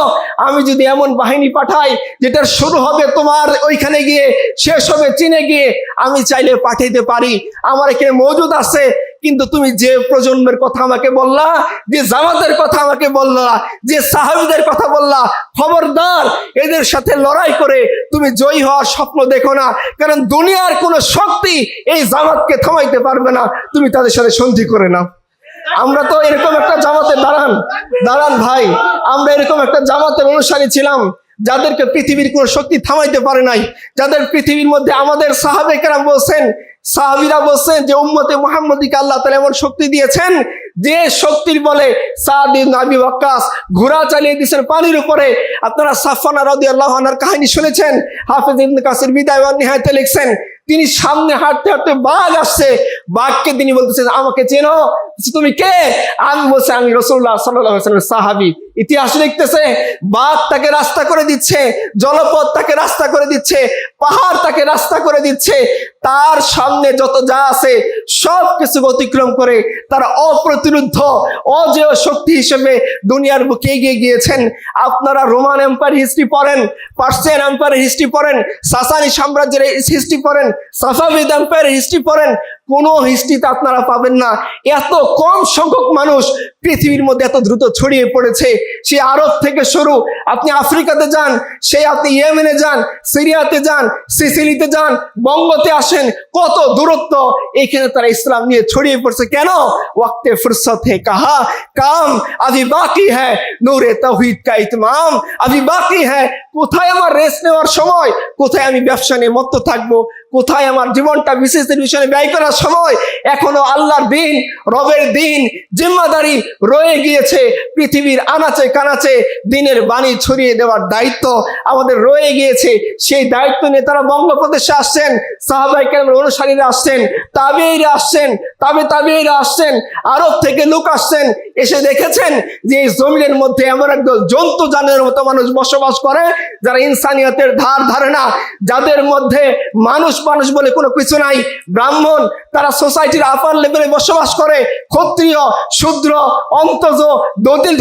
আমি যদি এমন বাহিনী পাঠাই যেটা শুরু হবে তোমার ওইখানে গিয়ে শেষ হবে চীনে গিয়ে, আমি চাইলে পাঠাইতে পারি, আমার এখানে মজুদ আছে। কিন্তু তুমি যে প্রজন্মের কথা আমাকে বললা, যে জামাতের কথা আমাকে বললা, যে সাহাবীদের কথা বললা, খবরদার এদের সাথে লড়াই করে তুমি জয়ী হওয়ার স্বপ্ন দেখো না, কারণ দুনিয়ার কোনো শক্তি এই জামাতকে থামাইতে পারবে না, তুমি তাদের সাথে সন্ধি করে নাও। আমরা তো এরকম একটা জামাতের দাঁড়ান ভাই, আমরা এরকম একটা জামাতের অনুসারী ছিলাম যাদেরকে পৃথিবীর কোনো শক্তি থামাইতে পারে নাই, যাদের পৃথিবীর মধ্যে আমাদের সাহাবে কেরাম বলছেন, সাহাবীরা বলছেন যে উম্মতে মুহাম্মদীকে আল্লাহ তাআলা এমন শক্তি দিয়েছেন যে শক্তির বলে সাদ ইবনে আবি ওয়াক্কাস ঘোড়া চালিয়ে দিয়েছেন পানির উপরে। আপনারা সাফওয়ানা রাদিয়াল্লাহু আনহার কাহিনী শুনেছেন, হাফেজ ইবনে কাসির বিদায় ওয়ান নিহায়াতে লিখছেন, তিনি সামনে হাঁটতে হাঁটতে বাঘ আসছে, বাঘকে তিনি বলতেছেন আমাকে চেনো, তুমি কে? আমি বলছি আমি রাসূলুল্লাহ সাল্লাল্লাহু আলাইহি ওয়াসাল্লামের সাহাবী। ইতিহাস লিখতেছে বাঘ তাকে রাস্তা করে দিচ্ছে, জলপথ তাকে রাস্তা করে দিচ্ছে, পাহাড় তাকে রাস্তা করে দিচ্ছে, তার সামনে যত যা আছে সব কিছু অতিক্রম করে তারা অপ্রতিরোধ্য অজেয় শক্তি হিসেবে দুনিয়ার বুকে এগিয়ে গিয়েছেন। আপনারা রোমান এম্পায়ার হিস্ট্রি পড়েন, পার্সিয়ান এম্পায়ার হিস্ট্রি পড়েন, সাসানি সাম্রাজ্যের হিস্ট্রি পড়েন, সাফাভিদ এম্পায়ার হিস্ট্রি পড়েন, কোনো হিস্ট্রিতে আপনারা পাবেন না এত কম সংখ্যক মানুষ পৃথিবীর মধ্যে এত দ্রুত ছড়িয়ে পড়েছে। সে আরব থেকে শুরু, আপনি আফ্রিকাতে যান, সেই আপনি ইয়েমেনে যান, সিরিয়াতে যান, সিসিলিতে যান, বঙ্গতে আসেন, কত দূরত্ব, এখানে তারা ইসলাম নিয়ে ছড়িয়ে পড়ছে। কেন? ওয়াক্তে ফুরসত হে কাহা কাম আভি বাকি হ্যায় নূরে তাওহীদ কা ইতমাম আভি বাকি হ্যায়। কোথায় আমার রেস্ট নেওয়ার সময়, কোথায় আমি ব্যবসা নিয়ে মত্ত থাকবো, কোথায় আমার জীবনটা বিশেষের বিষয়ে ব্যয় করার সময়? এখনো আল্লাহর দিন, রবের দিন, জিম্মাদারি রয়ে গিয়েছে। পৃথিবীর আনাচে কানাচে দিনের বাণী ছড়িয়ে দেওয়ার দায়িত্ব আমাদের রয়ে গিয়েছে। সেই দায়িত্ব নিয়ে তারা বঙ্গপ্রদেশে আসছেন, সাহাবায়ে কেরামের অনুসারীরা আসছেন, তাবেঈরা আসছেন, তাবেঈরা আসছেন, আরব থেকে লোক আসছেন, এসে দেখেছেন যে এই জমিনের মধ্যে এমন একদল জন্তু জানোয়ারের মতো মানুষ বসবাস করে যারা ইনসানিয়তের ধার ধারে না, যাদের মধ্যে মানুষ বলে কোনো কিছু নাই। ব্রাহ্মণ তারা সোসাইটির আপার লেভেলে বসবাস করে, ক্ষত্রিয়, শূদ্র, অন্তজ,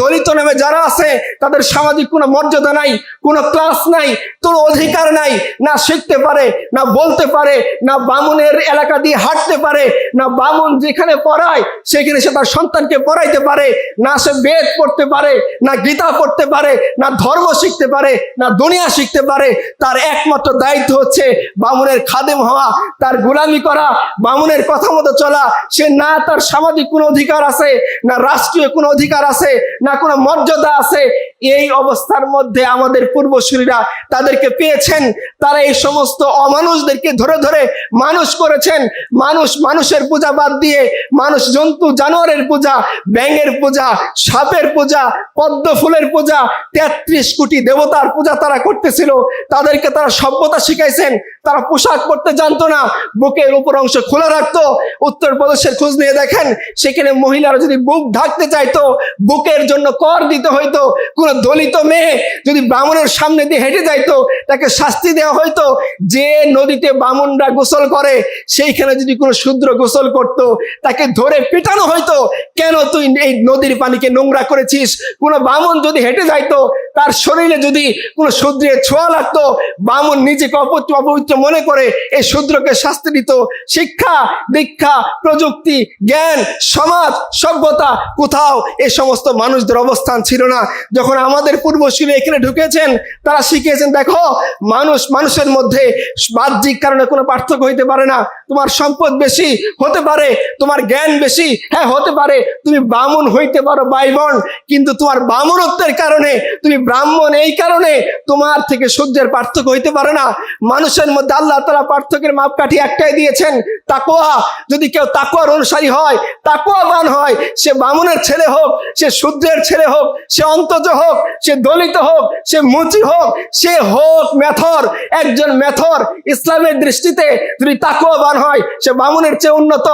দলিত নামে যারা আছে তাদের সামাজিক কোনো মর্যাদা নাই, কোনো ক্লাস নাই, কোনো অধিকার নাই, না শিখতে পারে, না বলতে পারে, না বামুনের এলাকা দিয়ে হাঁটতে পারে, না বামুন যেখানে পড়ায় সেখানে সে তার সন্তানকে পড়াইতে পারে, না সে বেদ পড়তে পারে, না গীতা পড়তে পারে, না ধর্ম শিখতে পারে, না দুনিয়া শিখতে পারে। তার একমাত্র দায়িত্ব হচ্ছে বামুনের খাদেম হওয়া, তার গোলামি করা, বামুনের কথা মতো চলা। সে না তার সামাজিক কোনো অধিকার আছে, না রাষ্ট্রীয় কোনো অধিকার আছে, না কোনো মর্যাদা আছে। এই অবস্থার মধ্যে আমাদের পূর্বসূরীরা তাদেরকে পেয়েছেন, তারা এই সমস্ত অমানুষদেরকে ধরে ধরে মানুষ করেছেন। মানুষের পূজা বাদ দিয়ে মানুষ জন্তু জানোয়ারের পূজা, ব্যাঙের পূজা, সাপের পূজা, পদ্ম ফুলের পূজা, 33 কোটি দেবতার পূজা তারা করতেছিল। তাদেরকে তারা সভ্যতা শিখাইছেন। তারা পোশাক পরতে জানতো না, বুকের উপর অংশ খোলা রাখতো। উত্তরপ্রদেশের খোঁজ নিয়ে দেখেন, সেখানে মহিলারা যদি বুক ঢাকতে চাইতো বুকের জন্য কর দিতে হইতো। কোন দলিত মেয়ে যদি ব্রাহ্মণের সামনে দিয়ে হেঁটে যাইতো তাকে শাস্তি দেওয়া হইতো। যে নদীতে ব্রাহ্মণরা গোসল করে সেইখানে যদি কোনো শূদ্র গোসল করত তাকে ধরে পিটানো হইতো, কেন তুই এই নদীর পানিকে নোংরা করেছিস। কোনো ব্রাহ্মণ যদি হেঁটে যাইতো তার শরীরে যদি কোনো শূদ্রের ছোঁয়া লাগতো, ব্রাহ্মণ নিজেকে অপবিত্র মনে করে এই শূদ্রকে শাস্তি দিত। শিক্ষা, দীক্ষা, প্রযুক্তি, জ্ঞান, সমাজ, সভ্যতা কোথাও এই সমস্ত মানুষদের অবস্থান ছিল না। যখন আমাদের পূর্বসূরি এখানে ঢুকেছেন তারা শিখিয়েছেন, দেখো মানুষের মধ্যে বাহ্যিক কারণে কোনো পার্থক্য হইতে পারে না। তোমার সম্পদ বেশি হতে পারে, তোমার জ্ঞান বেশি, হ্যাঁ হতে পারে, তুমি ব্রাহ্মণ হইতে পারো বাইবন, কিন্তু তোমার ব্রাহ্মণত্বের কারণে তুমি ব্রাহ্মণ এই কারণে তোমার থেকে সূর্যের পার্থক্য হইতে পারে না। মানুষের মধ্যে আল্লাহ তাআলা পার্থক্যের মাপকাঠি একটাই দিয়েছেন, তাকওয়া। যদি কেউ তাকওয়ার অনুসারী হয়, তাকওয়াবান হয়, সে ব্রাহ্মণের ছেলে হোক, সে শূদ্রের ছেলে হোক, সে অন্তজ হোক, সে দলিত হোক, সে মুচি হোক, সে হোক মেথর, একজন মেথর ইসলামের দৃষ্টিতে যদি তাকওয়াবান হয় সে ব্রাহ্মণের চেয়ে উন্নত।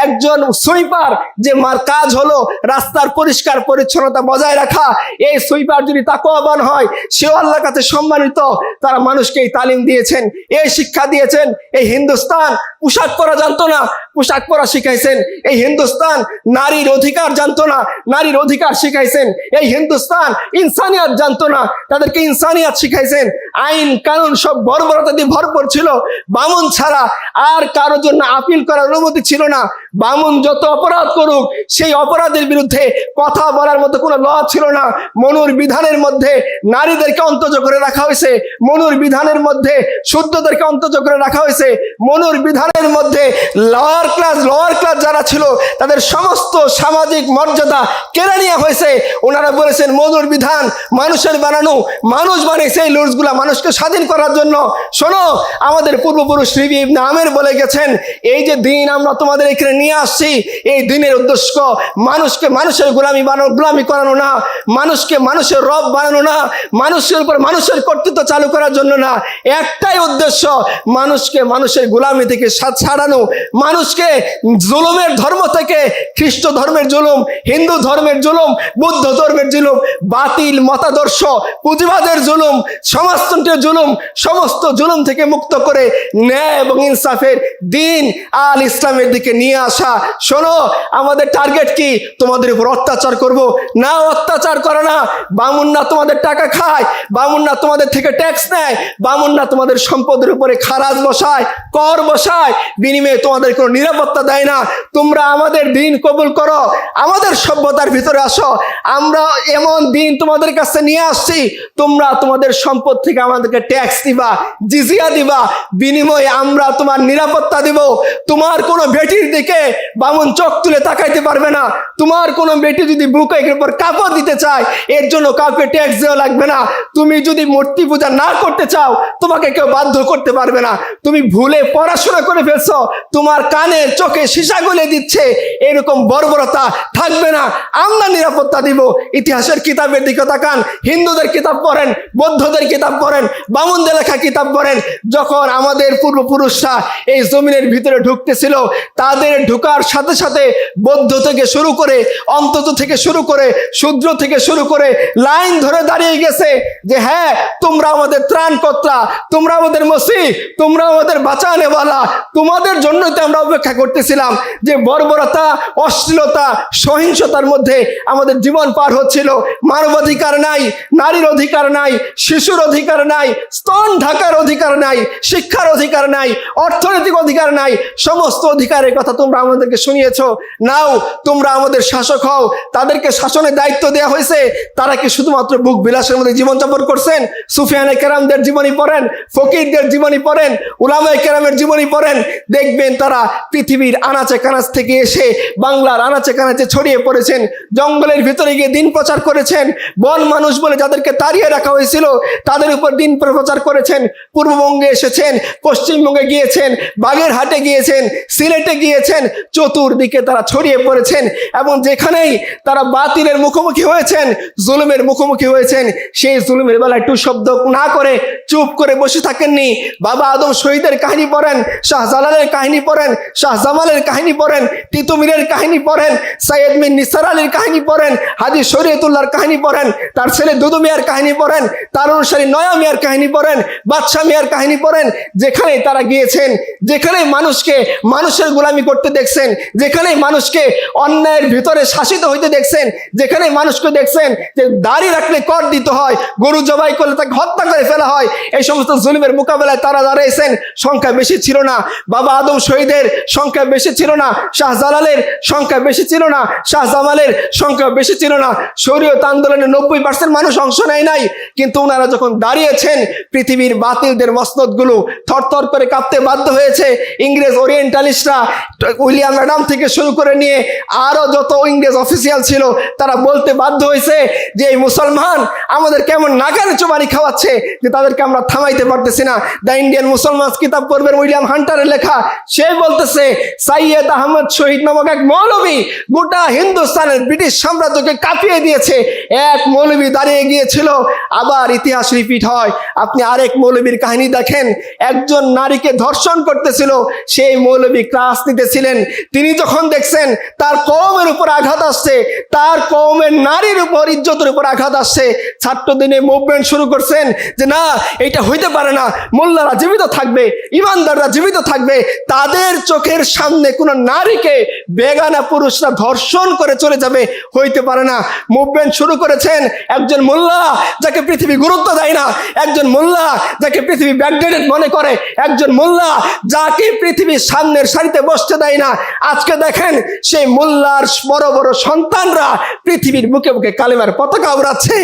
একজন সুইপার যে মার কাজ হলো রাস্তার পরিষ্কার পরিচ্ছন্নতা বজায় রাখা, এই সুইপার যদি তাকওয়াবান হয় সেও আল্লাহর কাছে সম্মানিত। তারা মানুষকে এই তালিম দিয়েছেন, এই শিক্ষা দিয়েছেন। এই হিন্দুস্তান পোশাক পরা জানতো না, পোশাক পরা শিখাইছেন। এই হিন্দুস্তান নারীর অধিকার জানতো না, নারীর অধিকার শিখাইছেন। এই হিন্দুস্তান ইনসানিয়াত জানতো না, তাদেরকে ইনসানিয়াত শিখাইছেন। আইন কানুন সব বর্বরতা দিয়ে ভরপুর ছিল। বামুন ছাড়া আর কারোর জন্য আপিল করার অনুমতি ছিল না। বামুন যত অপরাধ করুক সেই অপরাধের বিরুদ্ধে কথা বলার মতো কোনো ল ছিল না। মনুর বিধানের মধ্যে নারীদেরকে অন্তর্জ করে রাখা হয়েছে, মনুর বিধানের মধ্যে শুদ্ধদেরকে অন্তর্জ করে রাখা হয়েছে, মনুর বিধানের মধ্যে লোয়ার ক্লাস যারা ছিল তাদের সমস্ত সামাজিক মর্যাদা কেড়ে নেওয়া হয়েছে। ওনারা বলেছেন মনুর বিধান মানুষের বানানো, মানুষ বানিয়েছে এই লুজগুলা মানুষকে স্বাধীন করার জন্য। শোনো, আমাদের পূর্বপুরুষ রিবি ইবনে আমের বলে গেছেন, এই যে দিন আমরা তোমাদের এখানে নিয়ে আসছি, এই দিনের উদ্দেশ্য মানুষকে মানুষের গোলামি করানো না, মানুষকে মানুষের রব বানানো না, মানুষের উপর মানুষের কর্তৃত্ব চালু করার জন্য না। একটাই উদ্দেশ্য, মানুষকে মানুষের গোলামি থেকে ছাড়ানো, মানুষকে জুলুমের ধর্ম থেকে, খ্রিস্ট ধর্মের জুলুম, হিন্দু ধর্মের জুলুম, বুদ্ধ ধর্মের জুলুম, বাতিল মতাদর্শ, পুঁজিবাদের জুলুম, সমাজতন্ত্রের জুলুম, সমস্ত জুলুম থেকে মুক্ত করে ন্যায় এবং ইনসাফের দিন আল ইসলামের দিকে নিয়ে আসা। শোনো, আমাদের টার্গেট কি? তোমাদের উপর অত্যাচার করব না, অত্যাচার করে না। বামুনরা তোমাদের টাকা খায়, বামুনরা তোমাদের থেকে ট্যাক্স নেয়, বামুনরা তোমাদের সম্পদের উপরে খারাজ বসায়, কর বসায়, বিনিময়ে তোমাদের কোনো নিরাপত্তা দেয় না। তোমরা আমাদের দিন কবুল করো, আমাদের সভ্যতার ভিতরে আসো, আমরা এমন দিন তোমাদের কাছে নিয়ে আসছি, তোমরা তোমাদের সম্পদ থেকে আমাদেরকে ট্যাক্স দিবা, জিজিয়া দিবা, বিনিময়ে আমরা তোমার নিরাপত্তা দিব। তোমার কোনো বেটির দিকে বামুন চোখ তুলে তাকাইতে পারবে না। তোমার কোনো বেটি যদি বুকের উপর কাপড় দিতে চায়, এর জন্য কাউকে ট্যাক্স দেওয়া লাগবে না। তুমি যদি মূর্তি পূজা না করতে চাও, তোমাকে কেউ বাধ্য করতে পারবে না। তুমি ভুলে পড়াশোনা করে ফেলছো, তোমার কানের চোখে সীসা গলে দিচ্ছে, এরকম বর্বরতা থাকবে না। আমরা নিরাপত্তা দিব। ইতিহাসের কিতাবের দিকে তাকান, হিন্দুদের কিতাব পড়েন, বৌদ্ধদের কিতাব পড়েন, বামুনদের লেখা কিতাব পড়েন। যখন আমাদের পূর্বপুরুষরা এই জমিনের ভিতরে ঢুকতেছিল, তাদের ঢুকার সাথে সাথে বৌদ্ধ থেকে শুরু করে, অন্তত থেকে শুরু করে, শূদ্র থেকে শুরু করে লাইন ধরে দাঁড়িয়ে গেছে যে হ্যাঁ, তোমরা আমাদের ত্রাণকর্তা, তোমরা আমাদের মসিহ, তোমরা আমাদের বাঁচানেওয়ালা, তোমাদের জন্যই তো আমরা অপেক্ষা করতেছিলাম। যে বর্বরতা, অশ্লীলতা, সহিংসতার মধ্যে আমাদের জীবন পার হচ্ছিল। মানবাধিকার নাই, নারীর অধিকার নাই, শিশুর অধিকার নাই, স্তন ঢাকার অধিকার নাই, শিক্ষার অধিকার নাই, অর্থনৈতিক অধিকার নাই। সমস্ত অধিকারের কথা তোমরা আমাদেরকে শুনিয়েছো। নাও, তোমরা আমাদের শাসক হও। তাদেরকে শাসনের দায়িত্ব দেওয়া হয়েছে। তারা কি শুধুমাত্র বুক বিলাসের মধ্যে জীবনযাপন করছেন? সুফিয়ানে কেরামদের জীবনী পড়েন, ফকিরদের জীবনী পড়েন, উলামায়ে কেরামের জীবনী পড়েন, দেখবেন তারা পৃথিবীর আনাচে কানাচ থেকে এসে বাংলার আনাচে কানাচে ছড়িয়ে পড়েছেন, জঙ্গলের ভিতরে গিয়ে দিন প্রচার করেছেন। বন মানুষ বলে যাদেরকে তাড়িয়ে রাখা হয়েছিল, তাদের উপর দিন প্রচার করেছেন। পূর্ববঙ্গে এসেছেন, পশ্চিমবঙ্গে গিয়েছেন, বাগেরহাটে গিয়েছেন, সিলেটে গিয়েছেন, চতুর্দিকে তারা ছড়িয়ে পড়েছেন। এবং যেখানেই তারা বাতিলের মুখোমুখি হয়েছেন, জুলুমের মুখোমুখি হয়েছেন, সেই জুলুমের বেলা একটু শব্দ না করে চুপ করে বসে থাকেননি। বাবা আদম শহীদের কাহিনী পড়েন, শাহজালালের কাহিনী পড়েন, শাহজামালের কাহিনী পড়েন, তিতুমিরের কাহিনী পড়েন, সাইয়েদ মিন নিসার আলীর কাহিনী পড়েন, হাজী শরীয়তুল্লাহর কাহিনী পড়েন, তার ছেলে দুদু মিয়ার কাহিনী পড়েন, তার অনুসারী নয়া মিয়ার কাহিনী পড়েন, বাদশাহ মিয়ার কাহিনী পড়েন। যেখানে তারা গিয়েছেন, যেখানে মানুষকে মানুষের গোলামি করতে দেখছেন, যেখানে মানুষকে অন্যায়ের ভিতরে শাসিত হইতে দেখছেন, যেখানে মানুষকে দেখছেন যে দাড়ি রাখলে কর দিতে হয়, গরু জবাই করলে তাকে হত্যা করে ফেলা হয়, এই সমস্ত জুলুমের মোকাবেলায় তারা দাঁড়িয়েছেন। সংখ্যা বেশি ছিল না, বাবা আদম শহীদের সংখ্যা বেশি ছিল না, শাহজালালের সংখ্যা বেশি ছিল না, শাহজামালের সংখ্যা বেশি ছিল না। শরীয়ত আন্দোলনে 90% মানুষ অংশ নেয় নাই। কিন্তু ওনারা যখন দাঁড়িয়েছেন, পৃথিবীর বাতিলদের মসনদগুলো থরথর করে কাঁপতে বাধ্য হয়েছে। ইংরেজ ওরিয়েন্টালিস্টরা, উইলিয়াম অ্যাডাম থেকে শুরু করে নিয়ে আরো যত ইংরেজ অফিসিয়াল ছিল, তারা বলতে বাধ্য হয়েছে যে এই মুসলমান আমাদের কেমন নাগারে চুবানি খাওয়াচ্ছে যে তাদেরকে আমরা থামাইতে পারতেছি না। দ্য ইন্ডিয়ান মুসলমান কিতাব পড়বেন, উইলিয়াম হান্টারের লেখা। সে বলতেছে সাইয়েদ আহমদ শহীদ নামক এক মৌলবী গোটা হিন্দুস্তানের ব্রিটিশ সাম্রাজ্যকে কাঁপিয়ে দিয়েছে। এক মৌলবী দাঁড়িয়ে গিয়েছিল, আবার ইতিহাস রিপিট হয়। আপনি আরেক মৌলবীর কাহিনী দেখেন, একজন নারীকে ধর্ষণ করতেছিল, সেই মৌলবী ক্লাস নিতেছিলেন। তিনি যখন দেখছেন তার কওমের উপর আঘাত আসছে, তার কওমের নারীর উপর, ইজ্জতের উপর আঘাত আসছে, ছাত্রদিনে মুভমেন্ট শুরু করছেন যে না, এটা হইতে পারে না, মোল্লারা জীবিত থাকবে, ইমানদাররা জীবিত থাকবে, তাদের চোখের সামনে কোনো নারীকে বেগানা পুরুষরা ধর্ষণ করে চলে যাবে, হইতে পারে না। মুভমেন্ট শুরু করেছেন একজন মোল্লা যাকে পৃথিবী গুরুত্ব দেয় না, একজন মোল্লা যাকে পৃথিবী ব্যাকডেটেড মনে করে, একজন মোল্লা যাকে পৃথিবীর সামনের সারিতে বসতে দেয় না। আজকে দেখেন সেই মোল্লার বড় বড় সন্তানরা পৃথিবীর বুকে বুকে কালেমার পতাকা উড়াচ্ছে।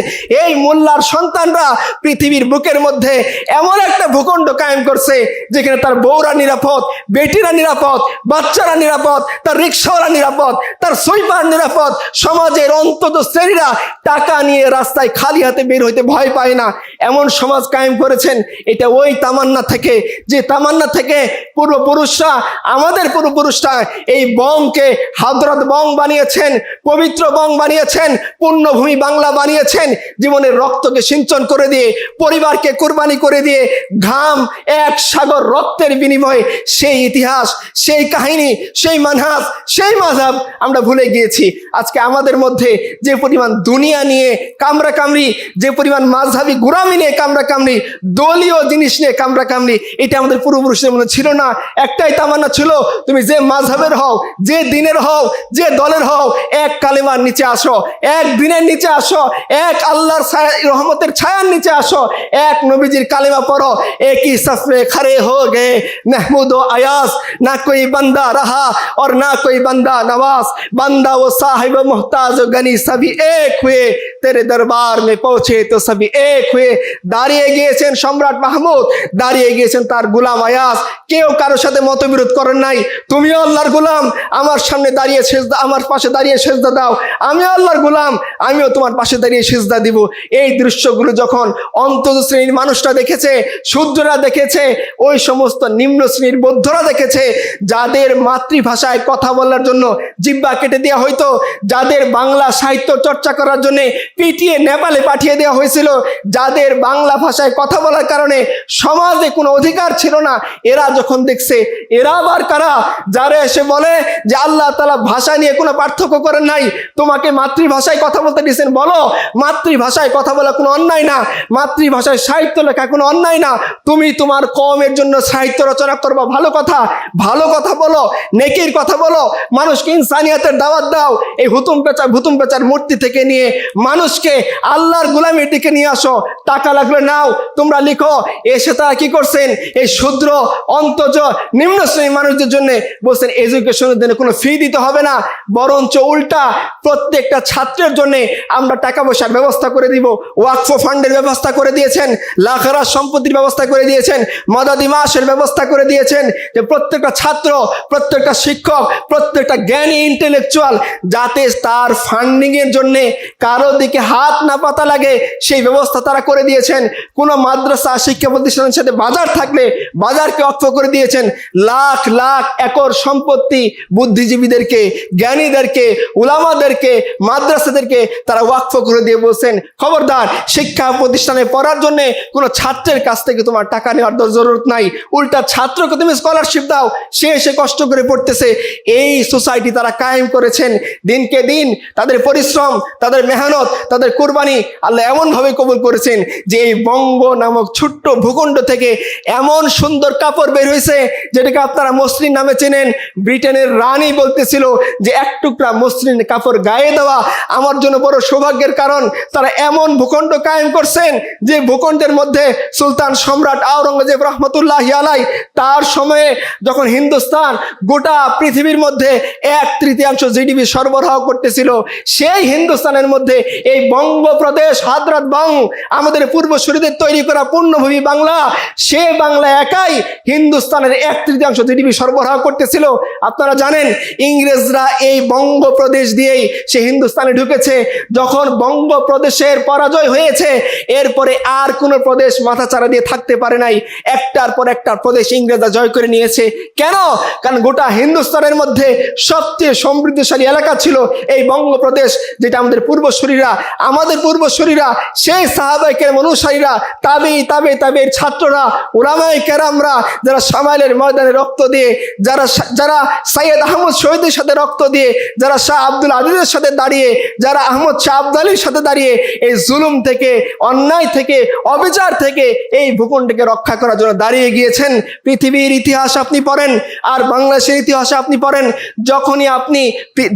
এই মোল্লার সন্তানরা পৃথিবীর বুকের মধ্যে এমন একটা ভূখণ্ড কায়েম করছে যেখানে তার বউরা নিরাপদ, বেটিরা নিরাপদ, বাচ্চারা নিরাপদ, তার রিক্সাওয়ালা নিরাপদ, তার সুইপার নিরাপদ। সমাজের অন্তত শ্রেণীরা টাকা নিয়ে রাস্তায় খালি হাতে বের হইতে ভয় পায় না, এমন সমাজ কায়েম করেছেন। এটা ওই তামান্না থেকে, যে তামান্না থেকে পূর্বপুরুষরা, আমাদের পূর্বপুরুষরা এই বংকে হাদরত বং বানিয়েছেন, পবিত্র বং বানিয়েছেন, পুণ্যভূমি বাংলা বানিয়েছেন। জীবনের রক্তকে সিঞ্চন করে দিয়ে, পরিবারকে কুরবানি করে দিয়ে, ঘাম এক সাগর রক্তের বিনিময়ে সেই ইতিহাস, সেই কাহিনী, সেই মানহাজ, সেই মাযহাব আমরা ভুলে গিয়েছি। আজকে আমাদের মধ্যে যে পরিমাণ দুনিয়া নিয়ে কামড়া কামড়ি, যে পরিমাণ মাযহাবি গোলামি নিয়ে কামড়া কামড়ি, দলীয় জিনিস নিয়ে কামড়া কামড়ি, এটা আমাদের পূর্বপুরুষদের মধ্যে ছিল না। একটাই তামান্না ছিল, তুমি যে মাযহাবের হও, যে দিনের হও, যে দলের হও, এক কালেমার নিচে আসো, এক দিনের নিচে আসো, এক আল্লাহর রহমতের ছায়ার নিচে আসো, এক নবীজির কালেমা পড়ো। একই সফে খড়ে হো গে महमूद व अयास, ना कोई बंदा रहा और ना कोई बंदा नवाज, बंदा वो साहिब मोहताज गनी सभी एक हुए, तेरे दरबार में पहुंचे तो सभी एक हुए। দাঁড়িয়ে গিয়েছেন সম্রাট মাহমুদ, দাঁড়িয়ে গিয়েছেন তার গোলাম আয়াস। কেউ কারোর সাথে মতবিরোধ করেন নাই। তুমিও আল্লাহর গোলাম, আমার সামনে দাঁড়িয়ে সেজদা, আমার পাশে দাঁড়িয়ে সেজদা দাও। আমিও আল্লাহর গোলাম, আমিও তোমার পাশে দাঁড়িয়ে সেজদা দিব। এই দৃশ্যগুলো যখন অন্তত শ্রেণীর মানুষরা দেখেছে, শূদ্ররা দেখেছে, ওই সমস্ত নিম্ন শ্রেণীর বৌদ্ধরা দেখেছে, যাদের মাতৃভাষায় কথা বলার জন্য জিহ্বা কেটে দেওয়া হইতো, যাদের বাংলা সাহিত্য চর্চা করার জন্য পিটিয়ে নেপালে পাঠিয়ে দেওয়া হয়েছিল, যাদের বাংলা ভাষায় কথা বলার কারণে সমাজে কোনো অধিকার ছিল না, এরা যখন দেখছে, এরা আবার কারা? যারা এসে বলে যে আল্লাহ তাআলা ভাষা নিয়ে কোনো পার্থক্য করেন নাই, তোমাকে মাতৃভাষায় কথা বলতে দিয়েছেন, বলো মাতৃভাষায় কথা বলা কোনো অন্যায় না, মাতৃভাষায় সাহিত্য লেখা কোনো অন্যায় না। তুমি তোমার কওমের জন্য সাহিত্য রচনা করবা, ভালো কথা, ভালো কথা বলো, নেকির কথা বলো, মানুষকে ইনসানিয়াতের দাওয়াত দাও। এই ভুতুম পেঁচার মূর্তি থেকে নিয়ে মানুষকে আল্লাহর গোলামির দিকে নিয়ে আসো। টাকা লাগলে নাও, তোমরা লিখো। এসে তারা কি করছেন? এই ক্ষুদ্র অন্তজ নিম্ন শ্রেণীর মানুষদের জন্য বলছেন এডুকেশনের জন্য কোনো ফি দিতে হবে না, বরঞ্চ উল্টা প্রত্যেকটা ছাত্রের জন্য আমরা টাকা পয়সার ব্যবস্থা করে দিব। ওয়াকফ ফান্ডের ব্যবস্থা করে দিয়েছেন, লাখরা সম্পত্তির ব্যবস্থা করে দিয়েছেন, মাদাদি মাসের ব্যবস্থা করে দিয়েছেন, যে প্রত্যেকটা ছাত্র, প্রত্যেকটা শিক্ষক, প্রত্যেকটা জ্ঞানী ইন্টেলেকচুয়াল যাতে তার ফান্ডিং এর জন্য কারো দিকে হাত না পাতা লাগে, সেই ব্যবস্থা তারা করে দিয়েছেন। কোনো মাদ্রাসা শিক্ষা প্রতিষ্ঠানের সাথে বাজার থাকলে বাজারকে অক্ষ করে দিয়েছেন। লাখ লাখ একর সম্পত্তি বুদ্ধিজীবীদেরকে, জ্ঞানীদেরকে, উলামাদেরকে, মাদ্রাসাদেরকে তারা ওয়াকফ করে দিয়ে বলছেন, খবরদার শিক্ষা প্রতিষ্ঠানে পড়ার জন্য কোনো ছাত্রের কাছ থেকে তোমার টাকা নেওয়ার জরুরত নাই, উল্টা ছাত্রকে তুমি স্কলারশিপ দাও, সে এসে কষ্ট করে পড়তেছে। এই সোসাইটি তারা কায়েম করেছেন। দিনকে দিন তাদের পরিশ্রম, তাদের মেহনত, তাদের কুরবানি আল্লাহ এমনভাবে কবুল করেছেন যে এই বঙ্গ নামক ছোট্ট ভূখণ্ড থেকে এমন সুন্দর কাপড় বের হয়েছে, যেটাকে আপনারা মসলিন নামে চেনেন। ব্রিটেনের রানী বলতেছিল যে এক টুকরা মসলিন কাপড় গায়ে দেওয়া আমার জন্য বড় সৌভাগ্যের কারণ। তারা এমন ভূখণ্ড কায়েম করছেন যে ভূখণ্ডের মধ্যে সুলতান সম্রাট আওরঙ্গজেব রহমতুল্লাহি আলাই তার সময়ে যখন হিন্দুস্তান গোটা পৃথিবীর মধ্যে 1/3 জিডিপি সরবরাহ করতেছিল, সেই হিন্দুস্তানের মধ্যে এই বঙ্গপ্রদেশ হাদরাত বং, আমাদের পূর্বসূরীদের তৈরি করা পূর্ণভূমি বাংলা, সে বাংলা একাই হিন্দুস্তানের 1/3 জিডিপি সরবরাহ করতেছিল। আপনারা জানেন ইংরেজরা এই বঙ্গপ্রদেশ দিয়েই সে হিন্দুস্তানে ঢুকেছে। যখন বঙ্গপ্রদেশের পরাজয় হয়েছে, এরপরে আর কোনো প্রদেশ মাথাচাড়া দিয়ে থাকতে পারে নাই। একটার পর একটা প্রদেশ ইংরেজরা জয় করে নিয়েছে। কেন? কারণ গোটা হিন্দুস্তানের মধ্যে সবচেয়ে সমৃদ্ধশালী এলাকা ছিল এই বঙ্গপ্রদেশ, যেটা আমাদের পূর্বসূরীরা সেই সাহাবায়ে কেরাম অনুসারীরা, তাবে ছাত্ররা, উলামায়ে কেরামরা যারা শামাইলের ময়দানে রক্ত দিয়ে, যারা সৈয়দ আহমদ শহীদের সাথে রক্ত দিয়ে, যারা শাহ আব্দুল আজিজের সাথে দাঁড়িয়ে, যারা আহমদ শাহ আবদালির সাথে দাঁড়িয়ে এই জুলুম থেকে, অন্যায় থেকে, অবিচার থেকে এই ভূখণ্ডকে রক্ষা করার জন্য দাঁড়িয়ে গিয়েছেন। পৃথিবীর ইতিহাস আপনি পড়েন আর বাংলাদেশের ইতিহাস আপনি পড়েন,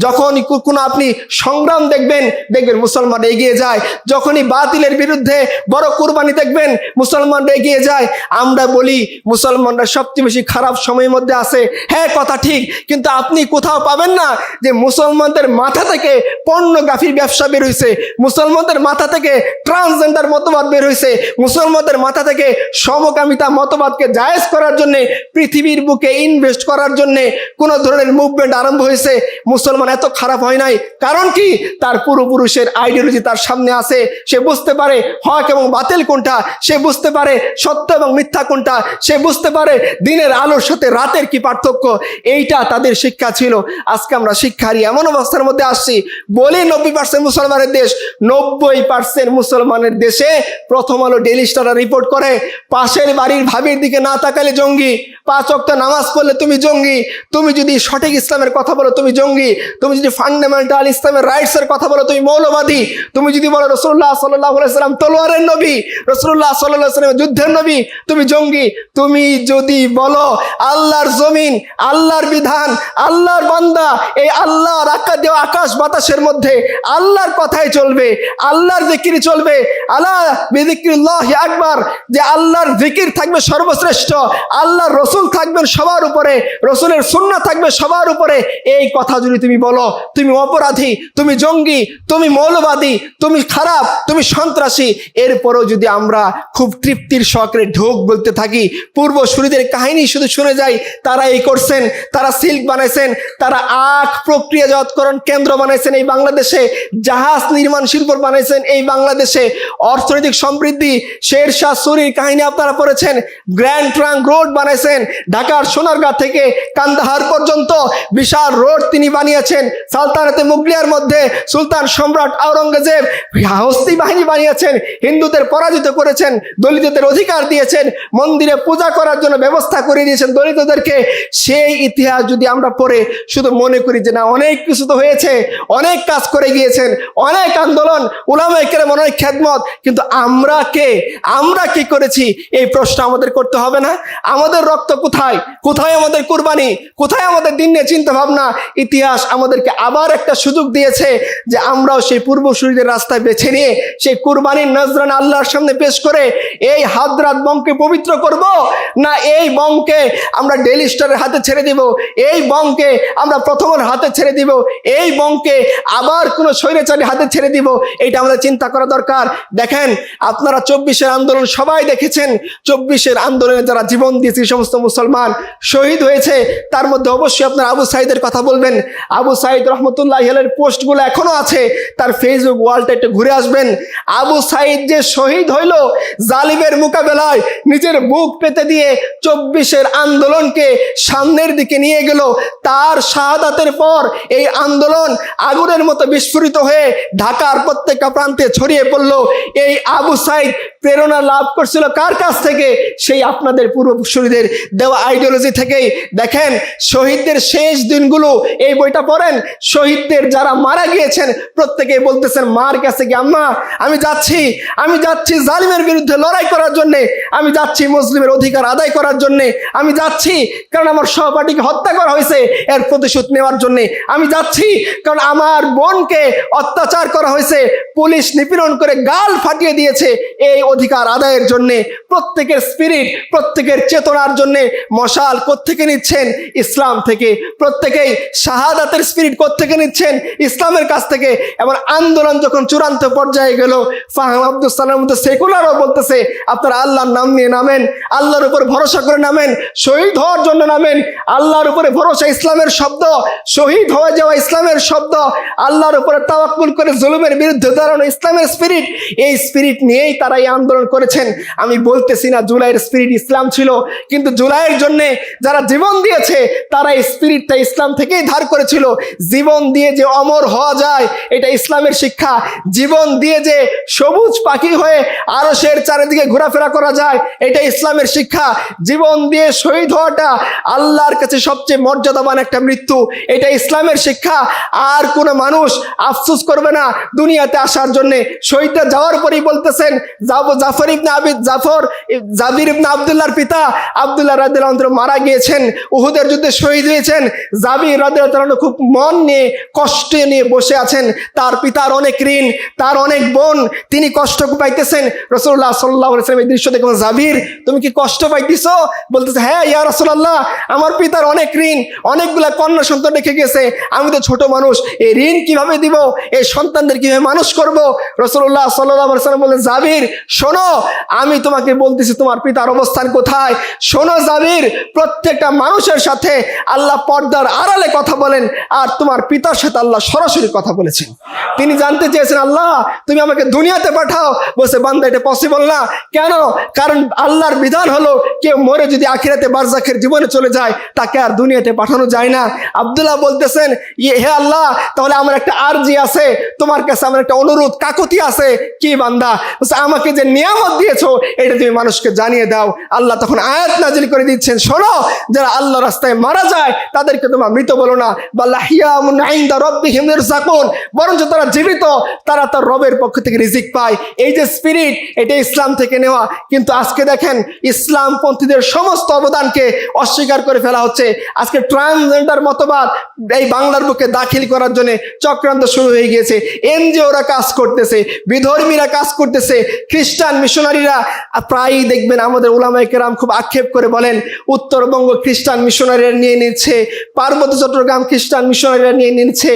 যখনই কোনো আপনি সংগ্রাম দেখবেন মুসলমান এগিয়ে যায়। যখনই বাতিলের বিরুদ্ধে বড় কুরবানি দেখবেন, মুসলমানরা এগিয়ে যায়। আমরা বলি মুসলমানরা সবচেয়ে বেশি খারাপ সময়ের মধ্যে আছে। হ্যাঁ, কথা ঠিক, কিন্তু আপনি কোথাও পাবেন না যে মুসলমানদের মাথা থেকে থেকে পর্নোগ্রাফির ব্যবসা বের হয়েছে, মুসলমানদের মাথা থেকে ট্রান্সজেন্ডার মতবাদ বের হয়েছে, মুসলমানদের মাথা থেকে সমকামিতা মতবাদকে জায়েজ করার জন্য, পৃথিবীর বুকে ইনভেস্ট করার জন্য কোন ধরনের মুভমেন্ট আরম্ভ হয়েছে। মুসলমান এত খারাপ হয় নাই, কারণ কি? তার পূর্বপুরুষের আইডিওলজি তার সামনে আছে, সে বুঝতে পারে হক এবং বাতিল কোনটা, সে বুঝতে পারে সত্য এবং মিথ্যা কোনটা, সে বুঝতে পারে দিনের আলোর সাথে রাতের কি পার্থক্য। এইটা তাদের শিক্ষা ছিল। আজকে আমরা শিক্ষারই এমন অবস্থার মধ্যে আসছি, বলি 90% মুসলমানের দেশ, 90% মুসলমানের দেশে প্রথম আলো ডেইলি স্টার রিপোর্ট করে পাশের বাড়ির ভাবির দিকে না তাকালে জঙ্গি, 5 ওয়াক্ত নামাজ পড়লে তুমি জঙ্গি, তুমি যদি সঠিক ইসলামের কথা বলো তুমি জঙ্গি, তুমি যদি ফান্ডামেন্টাল ইসলামের রাইটস এর কথা বলো তুমি মৌলবাদী, তুমি যদি বলো রাসূলুল্লাহ সাল্লাল্লাহু আলাইহি ওয়াসাল্লাম তলোয়ারের নবী, রাসূলুল্লাহ সাল্লাল্লাহু আলাইহি ওয়াসাল্লাম যুদ্ধের নবী, তুমি জঙ্গি। তুমি যদি বলো আল্লাহর জমিন, আল্লাহর বিধান, আল্লাহর বান্দা, এই আল্লাহর দেওয়া আকাশ বাতাসের মধ্যে আল্লাহর কথাই চলবে, আল্লাহর জিকির চলবে, আলা বিযিকরিল্লাহি আকবার, যে আল্লাহর জিকির থাকবে সর্বশ্রেষ্ঠ, আল্লাহর রসুল থাকবেন সবার উপরে, রসুলের সুন্নাহ থাকবে সবার উপরে, এই কথা যদি তুমি বলো তুমি অপরাধী, তুমি জঙ্গি, তুমি মৌলবাদী, তুমি খারাপ, তুমি সন্ত্রাসী। এরপরও যদি আমরা খুব তৃপ্তির সহকারে ঢোক বলতে থাকি, পূর্বসূরীদের কাহিনী শুধু শুনে যাই, তারা এই করছেন, তারা সিল্ক বানাইছেন, তারা আখ প্রক্রিয়াজাতকরণ কেন্দ্র বানাইছেন এই বাংলাদেশে, জাহাজ নির্মাণ শিল্প বানাইছেন এই বাংলাদেশে, অর্থনৈতিক সমৃদ্ধি, শেরশাহ সূরির কাহিনী আপনারা পড়েছেন, গ্র্যান্ড ট্রাঙ্ক রোড বানাইছেন, ঢাকার সোনারগাঁ থেকে কান্দাহার পর্যন্ত বিশাল রোড তিনি বানিয়েছেন, সালতানাতে মুগলিয়ার মধ্যে সুলতান সম্রাট আওরঙ্গজেব হস্তি বাহিনী বানিয়েছেন, হিন্দুদের পরাজিত করেছেন, দলিতদের অধিকার দিয়েছেন, মন্দিরে পূজা করার জন্য ব্যবস্থা করে দিয়েছেন দলিতদেরকে। সেই ইতিহাস যদি আমরা পড়ে শুধু মনে করি যে না অনেক কিছু তো হয়েছে, অনেক কাজ করে গিয়েছেন, অনেক আন্দোলন, উলামায়ে কেরাম অনেক খেদমত, কিন্তু আমরা কি করেছি এই প্রশ্ন আমাদের করতে হবে না? আমাদের রক্ত কোথায়, কোথায় আমাদের কুরবানি, কোথায় আমাদের দিন নিয়ে চিন্তা ভাবনা? ইতিহাস আমাদেরকে আবার একটা সুযোগ দিয়েছে যে আমরাও সেই পূর্বসূরীদের রাস্তায় বেছে নিয়ে সেই কুরবানির নজরানা আল্লাহর সামনে পেশ করে এই হাদরাত বংকে পবিত্র করব, না এই বংকে আমরা ডেইলি স্টারের হাতে ছেড়ে দিব, এই বংকে আমরা প্রথমের হাতে ছেড়ে দিব, এই বংকে আবার কোনো স্বৈরাচারীর হাতে ছেড়ে দিব? এটা আমাদের চিন্তা করা দরকার। দেখেন আপনারা 24-এর আন্দোলন সবাই দেখেছেন, 24-এর আন্দোলনে যারা জীবন দিয়েছে সমস্ত মুসলমান শহীদ হয়েছে, তার মধ্যে অবশ্যই আপনার আবু সাঈদের কথা বলবেন। আবু সাঈদ রহমতুল্লাহি আলাইহির পোস্টগুলো এখনো আছে, তার ফেসবুক ওয়ালটা একটু ঘুরে আসবেন। আবু সাঈদ যে শহীদ হইল জালিমের মোকাবেলায়, নিজের বুক পেতে দিয়ে 24-এর আন্দোলনকে সামনের দিকে নিয়ে গেল, তার শাহাদাতের পর এই আন্দোলন আগুনের মতো বিস্ফোরিত হয়ে ঢাকার প্রত্যেকটা প্রান্তে ছড়িয়ে পড়ল। এই আবু সাঈদ প্রেরণা লাভ করছিল কার কাছ থেকে? সেই আপনাদের পূর্বসূরীদের দেওয়া আইডিওলজি থেকেই। দেখেন শহীদদের শেষ দিনগুলো, এই বইটা পড়েন, শহীদদের যারা মারা গিয়েছেন প্রত্যেকেই বলতেছেন মার কাছে গিয়ে আম্মা আমি যাচ্ছি জালিমের বিরুদ্ধে লড়াই করার জন্যে, আমি যাচ্ছি মুসলিমের অধিকার আদায় করার জন্যে, আমি যাচ্ছি কারণ আমার সহপাঠীকে হত্যা করা হয়েছে এর প্রতিশোধ নেওয়ার জন্যে, আমি যাচ্ছি কারণ আমার বোনকে অত্যাচার করা হয়েছে, পুলিশ নিপীড়ন করে গাল ফাটিয়ে দিয়েছে, এই অধিকার আদায়ের জন্যে। প্রত্যেকের স্পিরিট, প্রত্যেকের চেতনার জন্যে মশাল কোত্থেকে নিচ্ছেন? ইসলাম থেকে। প্রত্যেকেই শাহাদাতের স্পিরিট কোত্থেকে নিচ্ছেন? ইসলামের কাছ থেকে। এবার আন্দোলন যখন চূড়ান্ত পর্যায়ে গেল, ফাহাম আব্দুল সালামের মতো সেকুলারও বলতেছে আপনারা আল্লাহর নাম নিয়ে নামেন, আল্লাহর উপর ভরসা করে নামেন, শহীদ হওয়ার জন্য নামেন। আল্লাহর উপরে ভরসা ইসলামের শব্দ, শহীদ হয়ে যাওয়া ইসলামের শব্দ, আল্লাহর উপরে তাওয়াক্কুল করে জুলুমের বিরুদ্ধে দাঁড়ানো ইসলামের স্পিরিট। এই স্পিরিট নিয়েই তারা এই আন্দোলন করেছেন। আমি বলতেছি না জুলাইয়ের স্পিরিট ইসলাম ছিল, কিন্তু জুলাইয়ের জন্য যারা জীবন দিয়েছে তারা এই স্পিরিটটা ইসলাম থেকেই ধার করেছিল। জীবন দিয়ে যে অমর হওয়া যায় এটা ইসলামের শিক্ষা। জীবন দিয়ে যে সবুজ পাখি হয়ে আরশের চারিদিকে ঘোরাফেরা করা যায় এটা ইসলামের শিক্ষা। জীবন দিয়ে শহীদ হওয়াটা আল্লাহর কাছে সবচেয়ে মর্যাদাবান একটা মৃত্যু, এটা ইসলামের শিক্ষা। আর কোনো মানুষ আফসোস করবে না দুনিয়াতে আসার জন্যে। শহীদরা যাওয়ার পরেই বলতেছেন জাবির ইবনে আব্দুল্লাহর পিতা আব্দুল্লাহ রাদিয়াল্লাহু আনহু মারা গিয়েছেন, উহুদের যুদ্ধে শহীদ হয়েছেন। জাবির রাদিয়াল্লাহু আনহু খুব মন নিয়ে কষ্ট নিয়ে বসে আছেন, তার পিতার অনেক ঋণ, তার অনেক বোন, তিনি কষ্ট পাইতেছেন। রাসূলুল্লাহ সাল্লাল্লাহু আলাইহি ওয়াসাল্লাম এই দৃশ্য দেখে জাবির তুমি কি কষ্ট পাইতেছো? বলতেছে হ্যাঁ ইয়া রাসূলুল্লাহ, আমার পিতার অনেক ঋণ, অনেকগুলা কন্যা সন্তান রেখে গেছে, আমি তো ছোট মানুষ, এই ঋণ কিভাবে দিব, এই সন্তানদের কিভাবে মানুষ করব। রাসূলুল্লাহ সাল্লাল্লাহু আলাইহি ওয়াসাল্লাম বললেন, জাবির শোনো, আমি তোমাকে বলতেছি তোমার পিতার অবস্থান কোথায়। শোনো জাবির, প্রত্যেকটা মানুষের সাথে আল্লাহ পর্দার আড়ালে কথা বলেন, আর তোমার পিতার সাথে আল্লাহ সরাসরি কথা বলেছেন। তিনি জানতে চেয়েছেন, আল্লাহ তুমি আমাকে দুনিয়াতে পাঠাও। বলছে, বান্দা এটা পসিবল না। কেন? কারণ আল্লাহর বিধান হলো কেউ মরে যদি আখিরাতে বারজাখের জীবনে চলে যায়, তাকে আর দুনিয়াতে পাঠানো যায় না। আব্দুল্লাহ বলতেছেন, হে আল্লাহ, তাহলে আমার একটা আরজি আছে, তোমার কাছে আমার একটা অনুরোধ, কাকুতি আছে। কি বান্দা? আমাকে যে নিয়ামত দিয়েছো এটা তুমি মানুষকে জানিয়ে দাও। আল্লাহ তখন আয়াত নাজিল করে দিচ্ছেন, শোনো, যারা আল্লাহ রাস্তায় মারা যায় তাদেরকে তোমরা মৃত বলো না, বাল্লাহিয়ামুন ইনদা রাব্বিহিম ইরযাকুন, বরঞ্চ তারা জীবিত, তারা তার রবের পক্ষ থেকে রিজিক পায়। এই যে স্পিরিট, এটা ইসলাম থেকে নেওয়া। কিন্তু আজকে দেখেন, ইসলামপন্থীদের সমস্ত অবদানকে অস্বীকার করে ফেলা হচ্ছে। আজকে ট্রান্সজেন্ডার মতবাদ এই বাংলার বুকে দাখিল করার জন্য চক্রান্ত শুরু হয়ে গিয়েছে। এনজিওরা কাজ করতেছে, বিধর্মীরা কাজ করতেছে, খ্রিস্টান মিশনারিরা প্রায়ই দেখবেন আমাদের উলামায়ে কেরাম খুব আক্ষেপ করে বলেন, উত্তরবঙ্গ খ্রিস্টান মিশনারিরা নিয়ে নিচ্ছে, পার্বত্য চট্টগ্রাম খ্রিস্টান মিশনারিরা নিয়ে নিচ্ছে,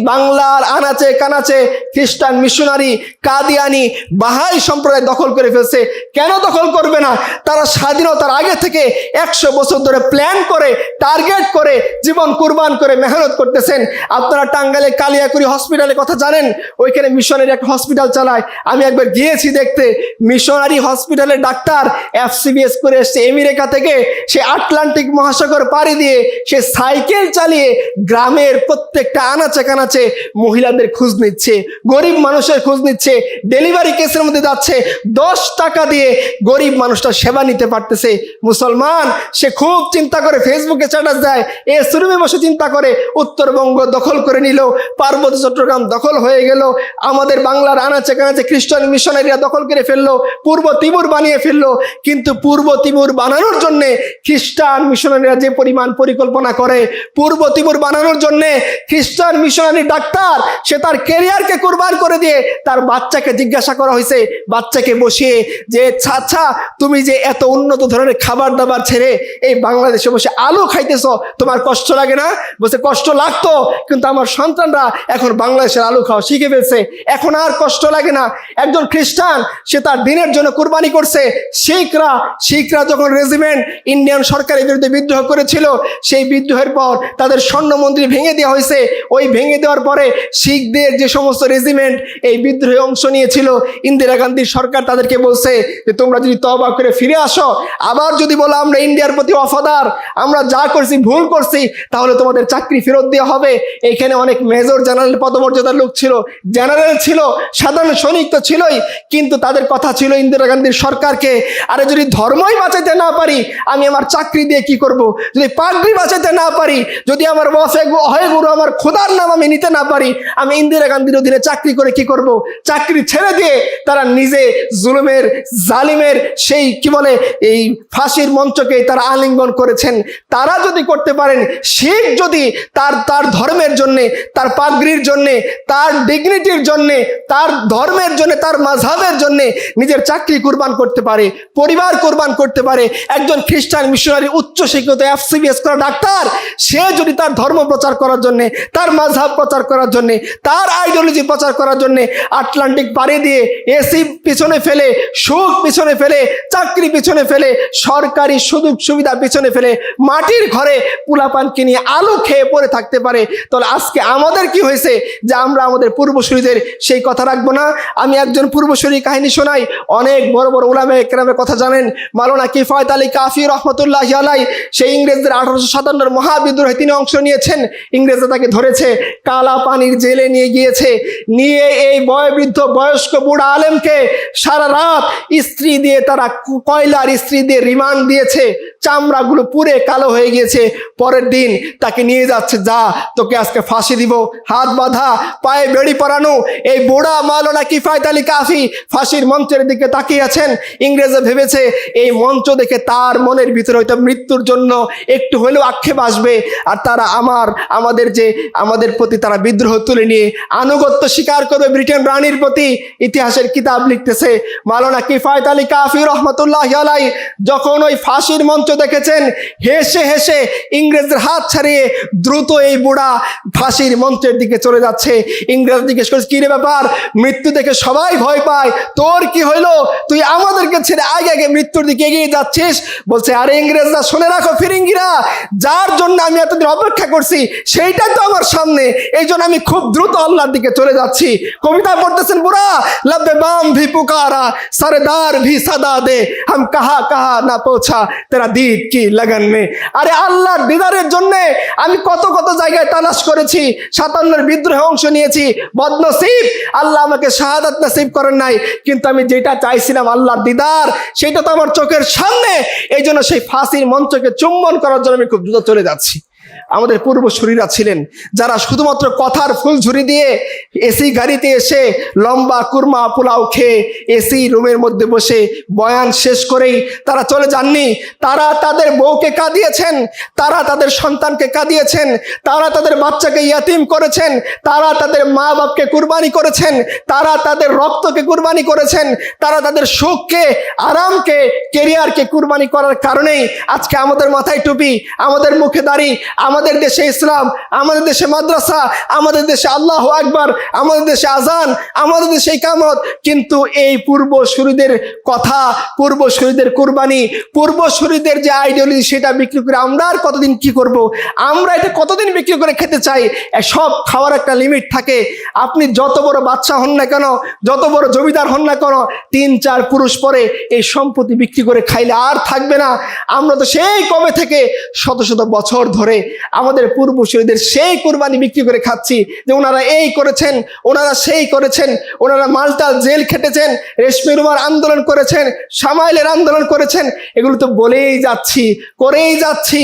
বাংলার আনাচে কানাচে খ্রিস্টান মিশনারি, কাদিয়ানি, বাহাই সম্প্রদায় দখল করে ফেলছে। কেন দখল করবে না? তারা স্বাধীনতার আগে থেকে 100 বছর ধরে প্ল্যান করে, টার্গেট করে, জীবন কুরবান করে মেহনত করতেছেন। আপনারা টাঙ্গাইলে কালিয়াকুড়ি হসপিটালের কথা জানেন, ওইখানে মিশনারি একটা হসপিটাল চালায়। আমি একবার গিয়েছি দেখতে। মিশনারি হসপিটালের ডাক্তার FCBS করে এসছে আমেরিকা থেকে, সে আটলান্টিক মহাসাগর পাড়ি দিয়ে সে সাইকেল চালিয়ে গ্রামের প্রত্যেকটা আনাচে কানাচে মহিলাদের খোঁজ নিচ্ছে, গরিব মানুষের খোঁজ নিচ্ছে, ডেলিভারি কেসের মধ্যে যাচ্ছে, 10 টাকা দিয়ে গরিব মানুষটা সেবা নিতে পারতেছে। মুসলমান সে খুব চিন্তা করে, ফেসবুকে স্ট্যাটাস দেয়, এ সুরমে বসে চিন্তা করে, উত্তরবঙ্গ দখল করে নিল, পার্বত্য চট্টগ্রাম দখল হয়ে গেল, আমাদের বাংলার আনাচে কানাচে খ্রিস্টান মিশনারিরা দখল করে ফেললো, পূর্ব তিমুর বানিয়ে ফেললো। কিন্তু পূর্ব তিমুর বানানোর জন্য খ্রিস্টান মিশনারিরা যে পরিমাণ পরিকল্পনা করে, পূর্ব তিমুর বানানোর জন্য খ্রিস্টান মিশনারি ডাক্তার সে তার ক্যারিয়ারকে কুরবান করে দিয়ে তার বাচ্চাকে জিজ্ঞাসা করা হয়েছে, বাচ্চাকে বসিয়ে, যে আচ্ছা তুমি যে এত উন্নত ধরনের খাবার দাবার ছেড়ে এই বাংলাদেশে বসে আলু খাইতেছ, তোমার কষ্ট লাগে না? বলছে, কষ্ট লাগতো, কিন্তু আমার সন্তানরা এখন বাংলাদেশের আলু খাওয়া শিখে ফেলছে, এখন আর কষ্ট লাগে না। একজন খ্রিস্টান সে তার দিনের জন্য কুরবানি করছে। শিখরা যখন রেজিমেন্ট ইন্ডিয়ান সরকারের বিরুদ্ধে বিদ্রোহ করেছিল, সেই বিদ্রোহের পর তাদের স্বর্ণ মন্দির ভেঙে দেওয়া হয়েছে। ওই ভেঙে দেওয়ার পরে শিখদের যে সমস্ত রেজিমেন্ট এই বিদ্রোহে অংশ নিয়েছিল, ইন্দিরা গান্ধীর সরকার তাদেরকে বলছে যে তোমরা যদি তওবা করে ফিরে আসো, আবার যদি বলো আমরা ইন্ডিয়ার প্রতি ওয়াফাদার, আমরা যা করছি ভুল করছি, তাহলে তোমাদের চাকরি ফেরত দেওয়া হবে। এইখানে অনেক মেজর জেনারেল পদমর্যাদার লোক ছিল, জেনারেল ছিল, সাধারণ সৈনিক তো ছিলই, কিন্তু তাদের কথা ছিল ইন্দিরা গান্ধীর সরকারকে, আরে যদি ধর্মই বাঁচাইতে না পারি আমি আমার চাকরি দিয়ে কি করব? যদি পাগড়ি বাঁচাইতে না পারি, যদি আমার বসে হয় গুরু আমার খোদার নাম আমি নিতে না পারি, আমি ইন্দিরা গান্ধীর অধীনে চাকরি করে কি করব? চাকরি ছেড়ে দিয়ে তারা নিজে জুলুমের জালিমের সেই কি বলে এই ফাঁসির মঞ্চকে তারা আলিঙ্গন করেছেন। তারা যদি করতে পারেন, শিখ যদি তার ধর্মের জন্যে, তার পাগড়ির জন্যে, তার ডিগনিটির জন্যে, তার ধর্মের জন্য, তার মাযহাবের জন্য নিজের চাকরি কুরবান করতে পারে, পরিবার কুরবান করতে পারে, একজন খ্রিস্টান মিশনারি উচ্চ শিক্ষিত FCBS করা ডাক্তার সে যদি তার ধর্ম প্রচার করার জন্য, তার মাযহাব প্রচার করার জন্য, তার আইডিওলজি প্রচার করার জন্য আটলান্টিক পাড়ি দিয়ে এসি পিছনে ফেলে, সুখ পিছনে ফেলে, চাকরি পিছনে ফেলে, সরকারি সুযোগ সুবিধা পিছনে ফেলে মাটির ঘরে পোলাপানকে নিয়ে আলু খেয়ে পড়ে থাকতে পারে, তাহলে আজকে আমাদের কি হয়েছে যে আমরা আমাদের পূর্বসূরীদের সেই কথা রাখবো না? আমি একজন পূর্বসূরী কাহিনী শোনাই। অনেক বড় বড় উলামায়ে কেরামের কথা জানেন। মাওলানা কিফায়েত আলী কাফি রহমতুল্লাহি আলাইহি সেই ইংরেজদের 1857 মহাবিদ্রোহে তিনি অংশ নিয়েছেন। ইংরেজরা তাকে ধরেছে, কালা পানির জেলে নিয়ে গিয়েছে, নিয়ে এই বয়োবৃদ্ধ বয়স্ক বুড়া আলেমকে সারা রাত ইস্ত্রি দিয়ে তারা কয়লার ইস্ত্রি দিয়ে রিমান্ড দিয়েছে, চামড়াগুলো পুড়ে কালো হয়ে গিয়েছে। পরের দিন তাকে নিয়ে যাচ্ছে, যা তোকে আজকে ফাঁসি দিব, হাত বাঁধা, পায়ে বেড়ি পরানো। এই বুড়া মাওলানা কিফায়েত আলী কাফি ফাঁসির মঞ্চের দিকে তাকিয়ে আছেন। ইংরেজরা ভেবেছে এই মঞ্চ দেখে তার মনের ভিতরে হয়তো মৃত্যুর জন্য একটু হলেও আক্ষেপ আসবে, আর তারা আমাদের প্রতি তারা বিদ্রোহ তুলে নিয়ে আনুগত্য স্বীকার করবে ব্রিটেন রানীর প্রতি। ইতিহাসের কিতাব লিখতেছে মাওলানা কিফায়েত আলী কাফি রহমতুল্লাহি আলাইহি যখন ওই ফাঁসির মঞ্চ দেখেছেন, হেসে হেসে ইংরেজদের হাত ছাড়িয়ে দ্রুত এই বুড়া ফাঁসির মঞ্চের দিকে চলে যাচ্ছে। ইংরেজ জিজ্ঞেস করেছে, কি রে ব্যাপার, মৃত্যু দেখে সবাই ভয় পায়, তোর কি হইলো, তুই আমাদেরকে ছেড়ে আগে আগে মৃত্যুর দিকে এগিয়ে যাচ্ছিস? বলছে, আরে ইংরেজরা, শুনে রাখো ফিরিঙ্গিরা, যার জন্য আমি এতদিন অপেক্ষা করছি সেইটাই তো আমার সামনে, এই জন্য আমি খুব দ্রুত আল্লাহর দিকে চলে যাচ্ছি। কবিতা পড়তেছেন, বুড়া লব্বে বাম ভি পুকারা, সরদার ভি সদা দে, হাম কাহা কাহা না পৌঁছা তেরা দীদ কি লগন মে। আরে আল্লাহর দিদারের জন্য আমি কত কত জায়গায় তালাশ করেছি, 57 বিদ্রোহে অংশ নিয়েছি, বদনসিব আল্লাহ আমাকে শাহাদাত নসিব করেন নাই, কিন্তু আমি যেটা চাইছিলাম আল্লাহর দিদার, সেটা তো আমার চোখের সামনে, এই জন্য সেই ফাঁসির মঞ্চকে চুম্বন করার জন্য আমি খুব দ্রুত চলে যাচ্ছি। আমাদের পূর্বসূরীরা ছিলেন যারা শুধুমাত্র কথার ফুলঝুরি দিয়ে এসি গাড়িতে এসে লম্বা কুরমা পোলাও খেয়ে এসি রুমের মধ্যে বসে বয়ান শেষ করেই তারা চলে যাননি। তারা তাদের বউকে কাঁদিয়েছেন, তারা তাদের সন্তানকে কাঁদিয়েছেন, তারা তাদের বাচ্চাকে ইয়াতিম করেছেন, তারা তাদের মা বাপকে কুরবানি করেছেন, তারা তাদের রক্তকে কুরবানি করেছেন, তারা তাদের সুখকে, আরামকে, কেরিয়ারকে কুরবানি করার কারণেই আজকে আমাদের মাথায় টুপি, আমাদের মুখে দাড়ি, আমাদের দেশে ইসলাম, আমাদের দেশে মাদ্রাসা, আমাদের দেশে আল্লাহু আকবার, আমাদের দেশে আজান, আমাদের দেশে ইকামত। কিন্তু এই পূর্বসূরীদের কথা, পূর্বসূরীদের কুরবানি, পূর্বসূরীদের যে আইডিওলজি, সেটা বিক্রি করে আমরা আর কতদিন কি করব? আমরা এটা কতদিন বিক্রি করে খেতে চাই? সব খাওয়ার একটা লিমিট থাকে। আপনি যত বড় বাদশা হন না কেন, যত বড় জমিদার হন না কেন, 3-4 পুরুষ পরে এই সম্পত্তি বিক্রি করে খাইলে আর থাকবে না। আমরা তো সেই কবে থেকে শত শত বছর ধরে আমাদের পূর্বসূরীদের সেই কুরবানি বিক্রি করে খাচ্ছি, যে ওনারা এই করেছেন, ওনারা সেই করেছেন, ওনারা মালটাল জেল খেটেছেন, রেশমি রুমার আন্দোলন করেছেন, সামাইলের আন্দোলন করেছেন, এগুলো তো বলেই যাচ্ছি, করেই যাচ্ছি।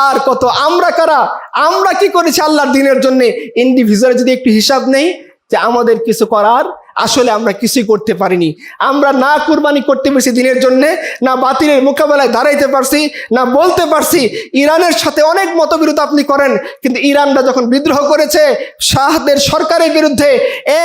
আর কত আমরা কারা, আমরা কি করেছি আল্লাহর দিনের জন্য? ইন্ডিভিজুয়াল যদি একটু হিসাব নেই যে আমাদের কিছু করার, আসলে আমরা কিছুই করতে পারিনি। আমরা না কুরবানি করতে পেরেছি দিনের জন্য, না বাতিলের মোকাবেলায় দাঁড়াইতে পারছি, না বলতে পারছি। ইরানের সাথে অনেক মতবিরোধ আপনি করেন, কিন্তু ইরানরা যখন বিদ্রোহ করেছে শাহদের সরকারের বিরুদ্ধে,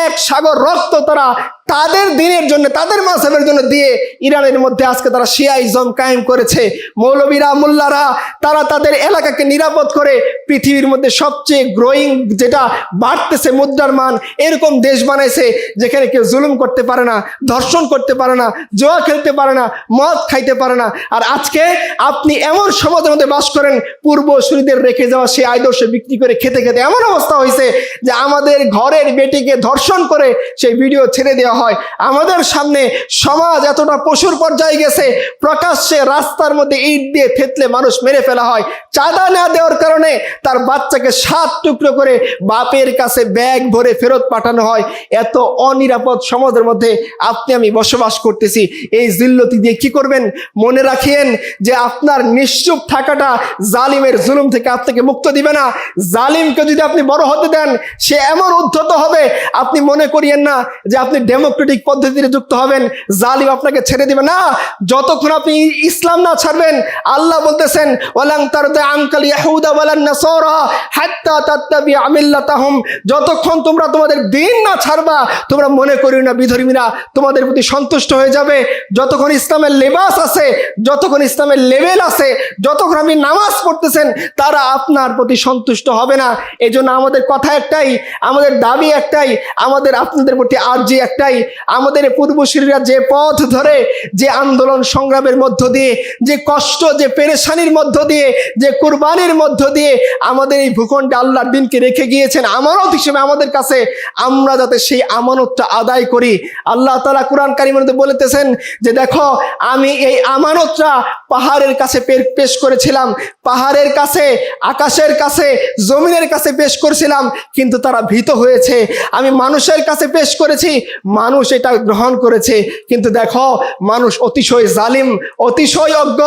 1 সাগর রক্ত তারা তাদের দিনের জন্য, তাদের মাযহাবের জন্য দিয়ে ইরানের মধ্যে আজকে তারা শিয়াইজম কায়েম করেছে। মৌলবীরা, মোল্লারা, তারা তাদের এলাকাকে নিরাপদ করে পৃথিবীর মধ্যে সবচেয়ে গ্রোয়িং, যেটা বাড়তেছে মুদ্রার মান, এরকম দেশ বানাইছে যেখানে কেউ জুলুম করতে পারে না, ধর্ষণ করতে পারে না, জুয়া খেলতে পারে না, মদ খাইতে পারে না। আর আজকে আপনি এমন সমাজের মধ্যে বাস করেন, পূর্বসূরীদের রেখে যাওয়া সেই আদর্শ বিক্রি করে খেতে খেতে এমন অবস্থা হয়েছে যে আমাদের ঘরের বেটিকে ধর্ষণ করে সেই ভিডিও ছেড়ে দেওয়া হয়। আমাদের সামনে সমাজ এতটা পশুর পর্যায়ে গেছে, প্রকাশ্যে রাস্তার মধ্যে ইট দিয়ে থেতলে মানুষ মেরে ফেলা হয়। চাঁদা না দেওয়ার কারণে তার বাচ্চাকে 7 টুকরো করে বাপের কাছে ব্যাগ ভরে ফেরত পাঠানো হয়। এত অনিরাপদ সমাজের মধ্যে আপনি আমি বসবাস করতেছি। এই জিল্লতি দিয়ে কি করবেন? মনে রাখিয়েন যে আপনার নিশ্চুপ থাকাটা জালিমের জুলুম থেকে আপনাকে মুক্ত দিবে না। জালিমকে যদি আপনি বড় হতে দেন, সে এমন উদ্ধত হবে, আপনি মনে করিয়েন না যে আপনি ডেমোক্রেটিক পদ্ধতিতে যুক্ত হবেন, জালিম আপনাকে ছেড়ে দিবে না। যতক্ষণ আপনি ইসলাম না ছাড়বেন, আল্লাহ বলতেছেন, ওয়ালান তারদা আনকাল ইয়াহুদা ওয়ালান নাসারা হাত্তা তাত্তাবিআ মিল্লাতাহুম, যতক্ষণ তোমরা তোমাদের দিন না ছাড়বা, তোমরা মনে করিও না বিধর্মীরা তোমাদের প্রতি সন্তুষ্ট হয়ে যাবে। যতক্ষণ ইসলামের লেবাস আছে, যতক্ষণ ইসলামের লেভেল আছে, যতক্ষণ আপনি নামাজ পড়তেছেন, তারা আপনার প্রতি সন্তুষ্ট হবে না। এই জন্য আমাদের কথা একটাই, আমাদের দাবি একটাই, আমাদের আপনাদের প্রতি আর্জি একটাই। আমাদের পূর্বসূরীরা যে পথ ধরে, যে আন্দোলন সংগ্রামের মধ্য দিয়ে, যে কষ্ট, যে পেরেশানির মধ্য দিয়ে, যে কুরবানির মধ্য দিয়ে আমাদের এই ভূখণ্ডে আল্লাহর দিনকে রেখে গিয়েছেন আমানত হিসেবে আমাদের কাছে, আমরা যাতে সেই আমানতটা আদায় করি। আল্লাহ তাআলা কুরআন কারীমের মধ্যে বলতেছেন যে দেখো, আমি এই আমানতটা পাহাড়ের কাছে পেশ করেছিলাম, পাহাড়ের কাছে, আকাশের কাছে, জমিনের কাছে পেশ করেছিলাম, কিন্তু তারা ভীত হয়েছে। আমি মানুষের কাছে পেশ করেছি, মানুষ এটা গ্রহণ করেছে, কিন্তু দেখো মানুষ অতিশয় জালিম, অতিশয় অজ্ঞ।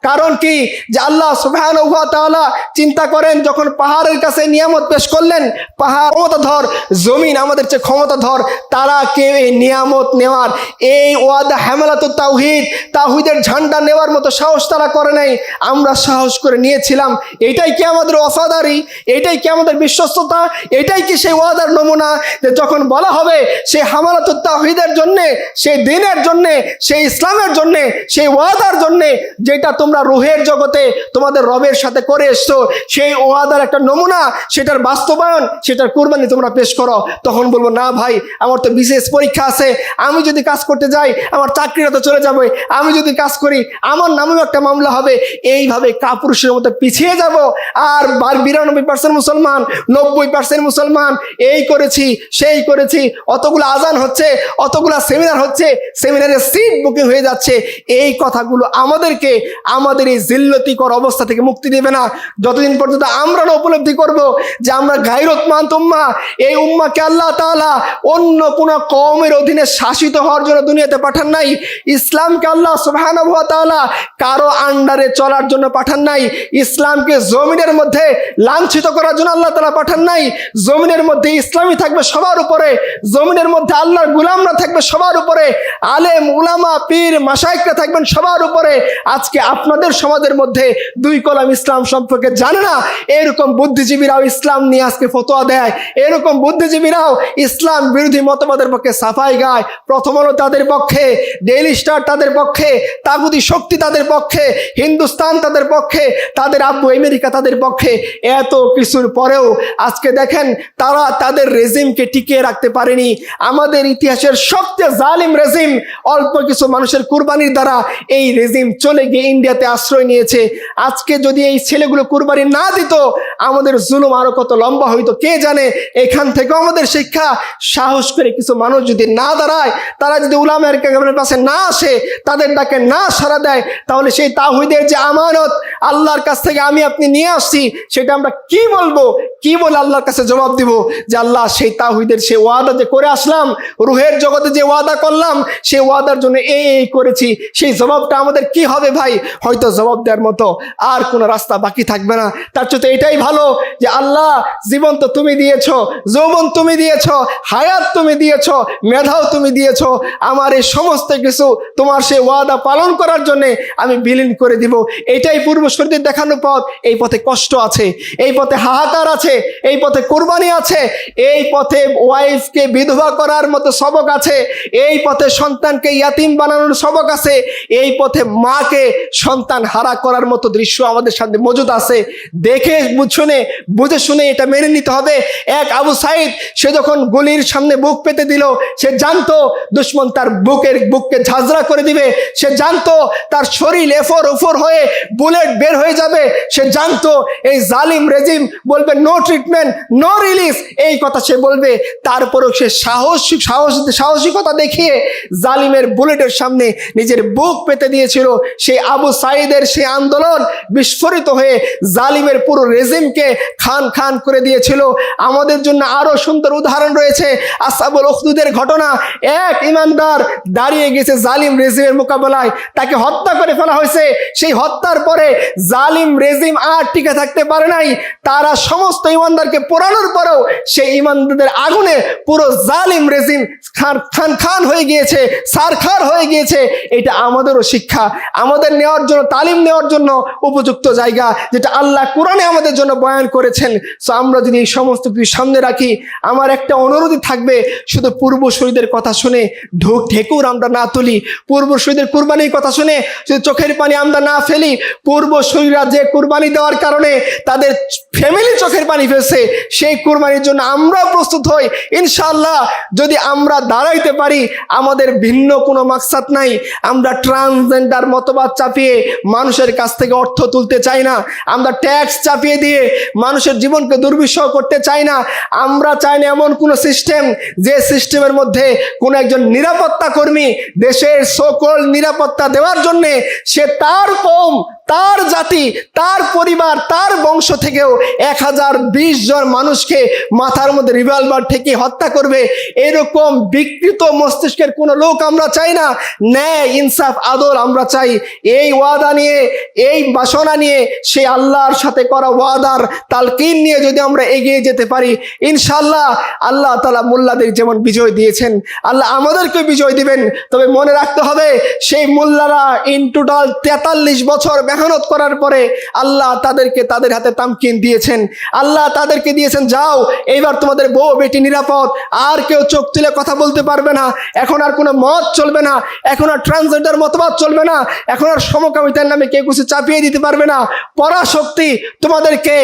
কারণ কি? যে আল্লাহ সুবহানাহু ওয়া তাআলা চিন্তা করেন, যখন পাহাড়ের কাছে নিয়ামত পেশ করলেন, পাহাড় ক্ষমতাধর, জমিন আমাদের চেয়ে ক্ষমতাধর, তারা কেউ এই নিয়ামত নেওয়ার, এই ওয়াদা হামালাতুত তাওহীদ, তাওহীদের ঝান্ডা নেওয়ার মতো সাহস তারা করে নাই। আমরা সাহস করে নিয়েছিলাম। এটাই কি আমাদের ওয়াফাদারি? এটাই কি আমাদের বিশ্বস্ততা? এটাই কি সেই ওয়াদার নমুনা যে যখন বলা হবে সেই হামালাতুত তাওহীদের জন্য, সেই দ্বীনের জন্য, সেই ইসলামের জন্য, সেই ওয়াদার জন্য যেটা তোমরা রুহের জগতে তোমাদের রবের সাথে করে এসছো, সেই ওয়াদার একটা নমুনা, সেটার বাস্তবায়ন, সেটার কুরবানি তোমরা পেশ করো। তখন বলবো না ভাই, আমার তো বিশেষ পরীক্ষা আছে, আমি যদি কাজ করতে যাই আমার চাকরিটা তো চলে যাবে, আমি যদি কাজ করি আমার নামেও একটা মামলা হবে। এইভাবে কাপুরুষের মতো পিছিয়ে যাব। আর 92% মুসলমান, 90% মুসলমান, এই করেছি সেই করেছি, অতগুলো আজান হচ্ছে, অতগুলো সেমিনার হচ্ছে, সেমিনারের সিট বুকিং হয়ে যাচ্ছে, এই কথাগুলো আমাদেরকে আমাদের এই জিল্লতিকর অবস্থা থেকে মুক্তি দেবে না যতদিন পর্যন্ত আমরা না উপলব্ধি করব যে আমরা গায়রতমান উম্মাহ। এই উম্মাহকে আল্লাহ তাআলা অন্য কোনো কওমের অধীনে শাসিত হওয়ার জন্য দুনিয়াতে পাঠান নাই। ইসলামকে আল্লাহ সুবহানাহু ওয়া তাআলা কারো আন্ডারে চলার জন্য পাঠান নাই। ইসলামকে জমিনের মধ্যে লাঞ্ছিত করার জন্য আল্লাহ তাআলা পাঠান নাই। জমিনের মধ্যে ইসলামই থাকবে সবার উপরে, জমিনের মধ্যে আল্লাহর গোলামরা থাকবে সবার উপরে, আলেম উলামা পীর মাশায়েখরা থাকবেন সবার উপরে। আজকে আপনাদের সমাজের মধ্যে দুই কলম ইসলাম সম্পর্কে জানে না, এরকম বুদ্ধিজীবীরাও ইসলাম নিয়ে আজকে ফতোয়া দেয়, এরকম বুদ্ধিজীবীরাও ইসলাম বিরোধী মতবাদের পক্ষে সাফাই গায়। প্রথম আলো তাদের পক্ষে, ডেইলি স্টার তাদের পক্ষে, তাগুতি শক্তি তাদের পক্ষে, হিন্দুস্তান তাদের পক্ষে, তাদের আব্বু আমেরিকা তাদের পক্ষে। এত কিছুর পরেও আজকে দেখেন তারা তাদের রেজিমকে টিকিয়ে রাখতে পারেনি। আমাদের ইতিহাসের সবচেয়ে জালিম রেজিম, অল্প কিছু মানুষের কুরবানির দ্বারা এই রেজিম চলে গিয়ে ইন্ডিয়াতে আশ্রয় নিয়েছে। আজকে যদি এই ছেলেগুলো কুরবানি না দিত, আমাদের জুলুম আরো কত লম্বা হইতো কে জানে। এখান থেকেও আমাদের শিক্ষা, সাহস করে কিছু মানুষ যদি না দাঁড়ায়, তারা যদি উলামায়ে কেরামের কাছে না আসে, তাদের ডাকে না সাড়া দেয়, তাহলে সেই তাওহীদের যে আমানত আল্লাহর কাছ থেকে আমি আপনি নিয়ে আসছি, সেটা আমরা কি বলবো, কি বলে আল্লাহর কাছে জবাব দিব যে আল্লাহ সেই তাওহীদের সেই ওয়াদা যে করে আসলাম, রুহের জগতে যে ওয়াদা করলাম, সেই ওয়াদার জন্য এই করেছি, সেই জবাবটা আমাদের কি হবে ভাই? হয়তো জবাব দেওয়ার মতো আর কোনো রাস্তা বাকি থাকবে না। তার চেয়ে এটাই ভালো যে আল্লাহ জীবন তো তুমি দিয়েছো, যৌবন তুমি দিয়েছো, হায়াত তুমি দিয়েছো, মেধাও তুমি দিয়েছো, আমার এই সমস্ত কিছু তোমার সেই ওয়াদা পালন করার জন্য আমি বিলীন করে দিব। এটাই পূর্বসূরীদের দেখানো পথ। এই পথে কষ্ট আছে, এই পথে হাহাকার আছে, এই পথে কোরবানি আছে, এই পথে ওয়াইফকে বিধবা করার মতো সবক আছে, এই পথে সন্তানকে ইয়াতিম বানানোর সবক আছে, এই পথে মাকে সন্তান হারা করার মতো দৃশ্য আমাদের সামনে মজুদ আছে। দেখে বুঝে শুনে এটা মেনে নিতে হবে। এক আবু সাইদ, সে যখন গুলির সামনে বুক পেতে দিল, সে জানতো দুশ্মন তার বুককে ঝাঁঝরা করে দিবে, সে জানতো তার শরীর এফর ওফর হয়ে বুলেট বের হয়ে যাবে, সে জানতো এই জালিম বলবে নো ট্রিটমেন্ট নো রিলিজ, এই কথা সে বলবে। তারপরেও সে সাহসিকতা দেখিয়ে জালিমের বুলেটের সামনে নিজের বুক পেতে দিয়েছিল। সেই আবু সাইদের সেই আন্দোলন বিস্ফোরিত হয়ে জালিমের পুরো রেজিমকে খান করে দিয়েছিল। আমাদের জন্য আরো সুন্দর উদাহরণ রয়েছে আসহাবুল উখদুদের ঘটনা। এক ইমানদার দাঁড়িয়ে গেছে জালিম রেজিমের মোকাবেলায়, তাকে হত্যা করে ফেলা হয়েছে। সেই হত্যার পরে জালিম রেজিম আর টিকে থাকতে পারে নাই, তারা সমস্ত ইমানদারকে পোড়ানোর পরেও সেই ইমানদারদের আগুনে পুরো জালিম রেজিম খান হয়ে গিয়েছে, সারখার হয়ে গিয়েছে। এটা আমাদেরও শিক্ষা, আমাদের নেওয়ার জন্য, তালিম নেওয়ার জন্য উপযুক্ত জায়গা, যেটা আল্লাহ কোরআনে আমাদের জন্য বয়ান করেছেন। সো আমরা যদি এই সমস্ত কিছু সামনে রাখি, আমার একটা অনুরোধই থাকবে, শুধু পূর্বসূরীদের কথা শুনে ঢেকুর আমরা না তুলি, পূর্বসূরীদের কুরবানির কথা শুনে শুধু চোখের পানি আমরা না ফেলি। পূর্বসূরীরা যে কুরবানি দেওয়ার কারণে তাদের ফ্যামিলি চোখের পানি ফেলছে, সেই কুরবানির জন্য আমরা প্রস্তুত হই। ইনশাআল্লাহ যদি আমরা দাঁড়াইতে পারি, আমাদের ভিন্ন কোনো মাকসাদ নাই। আমরা ট্রান্সজেন্ডার মতবাদ চাপিয়ে মানুষের কাছ থেকে অর্থ তুলতে চাই না, আমরা ট্যাক্স চাপিয়ে দিয়ে মানুষের জীবনকে দুর্বিষহ করতে চাই না। আমরা চাই না এমন কোনো সিস্টেম, যে সিস্টেমের মধ্যে কোনো একজন নিরাপত্তা কর্মী দেশের সকল নিরাপত্তা দেওয়ার জন্য সে তার কওম, তার জাতি, তার পরিবার, তার বংশ থেকেও 1020 জন মানুষকে মাথার মধ্যে রিভলভার ঠেকিয়ে হত্যা করবে। এরকম বিকৃত মস্তিষ্কের কোনো লোক আমরা চাই না। ন্যায় ইনসাফ আদল আমরা চাই। এই ওয়াদা নিয়ে, এই বাসনা নিয়ে, সেই আল্লাহর সাথে করা ওয়াদার তালকিন নিয়ে যদি আমরা এগিয়ে যেতে পারি, ইনশাআল্লাহ আল্লাহ তাআলা মোল্লাদের যেমন বিজয় দিয়েছেন, আল্লাহ আমাদেরকে বিজয় দিবেন। তবে মনে রাখতে হবে, সেই মোল্লারা ইন টোটাল 43 বছর মেহনত করার পরে আল্লাহ তাদেরকে তাদের হাতে তামকিন দিয়েছেন। আল্লাহ তাদেরকে দিয়েছেন, যাও এইবার তোমাদের বউ বেটি নিরাপদ, আর কেউ চোখ তুলে কথা বলতে পারবে না, এখন আর কোনো মত চলবে না, এখন আর ট্রান্সজেন্ডার মতবাদ চলবে না, এখন আর সমকামিতার নামে কেউ কিছু চাপিয়ে দিতে পারবে না। পরাশক্তি তোমাদেরকে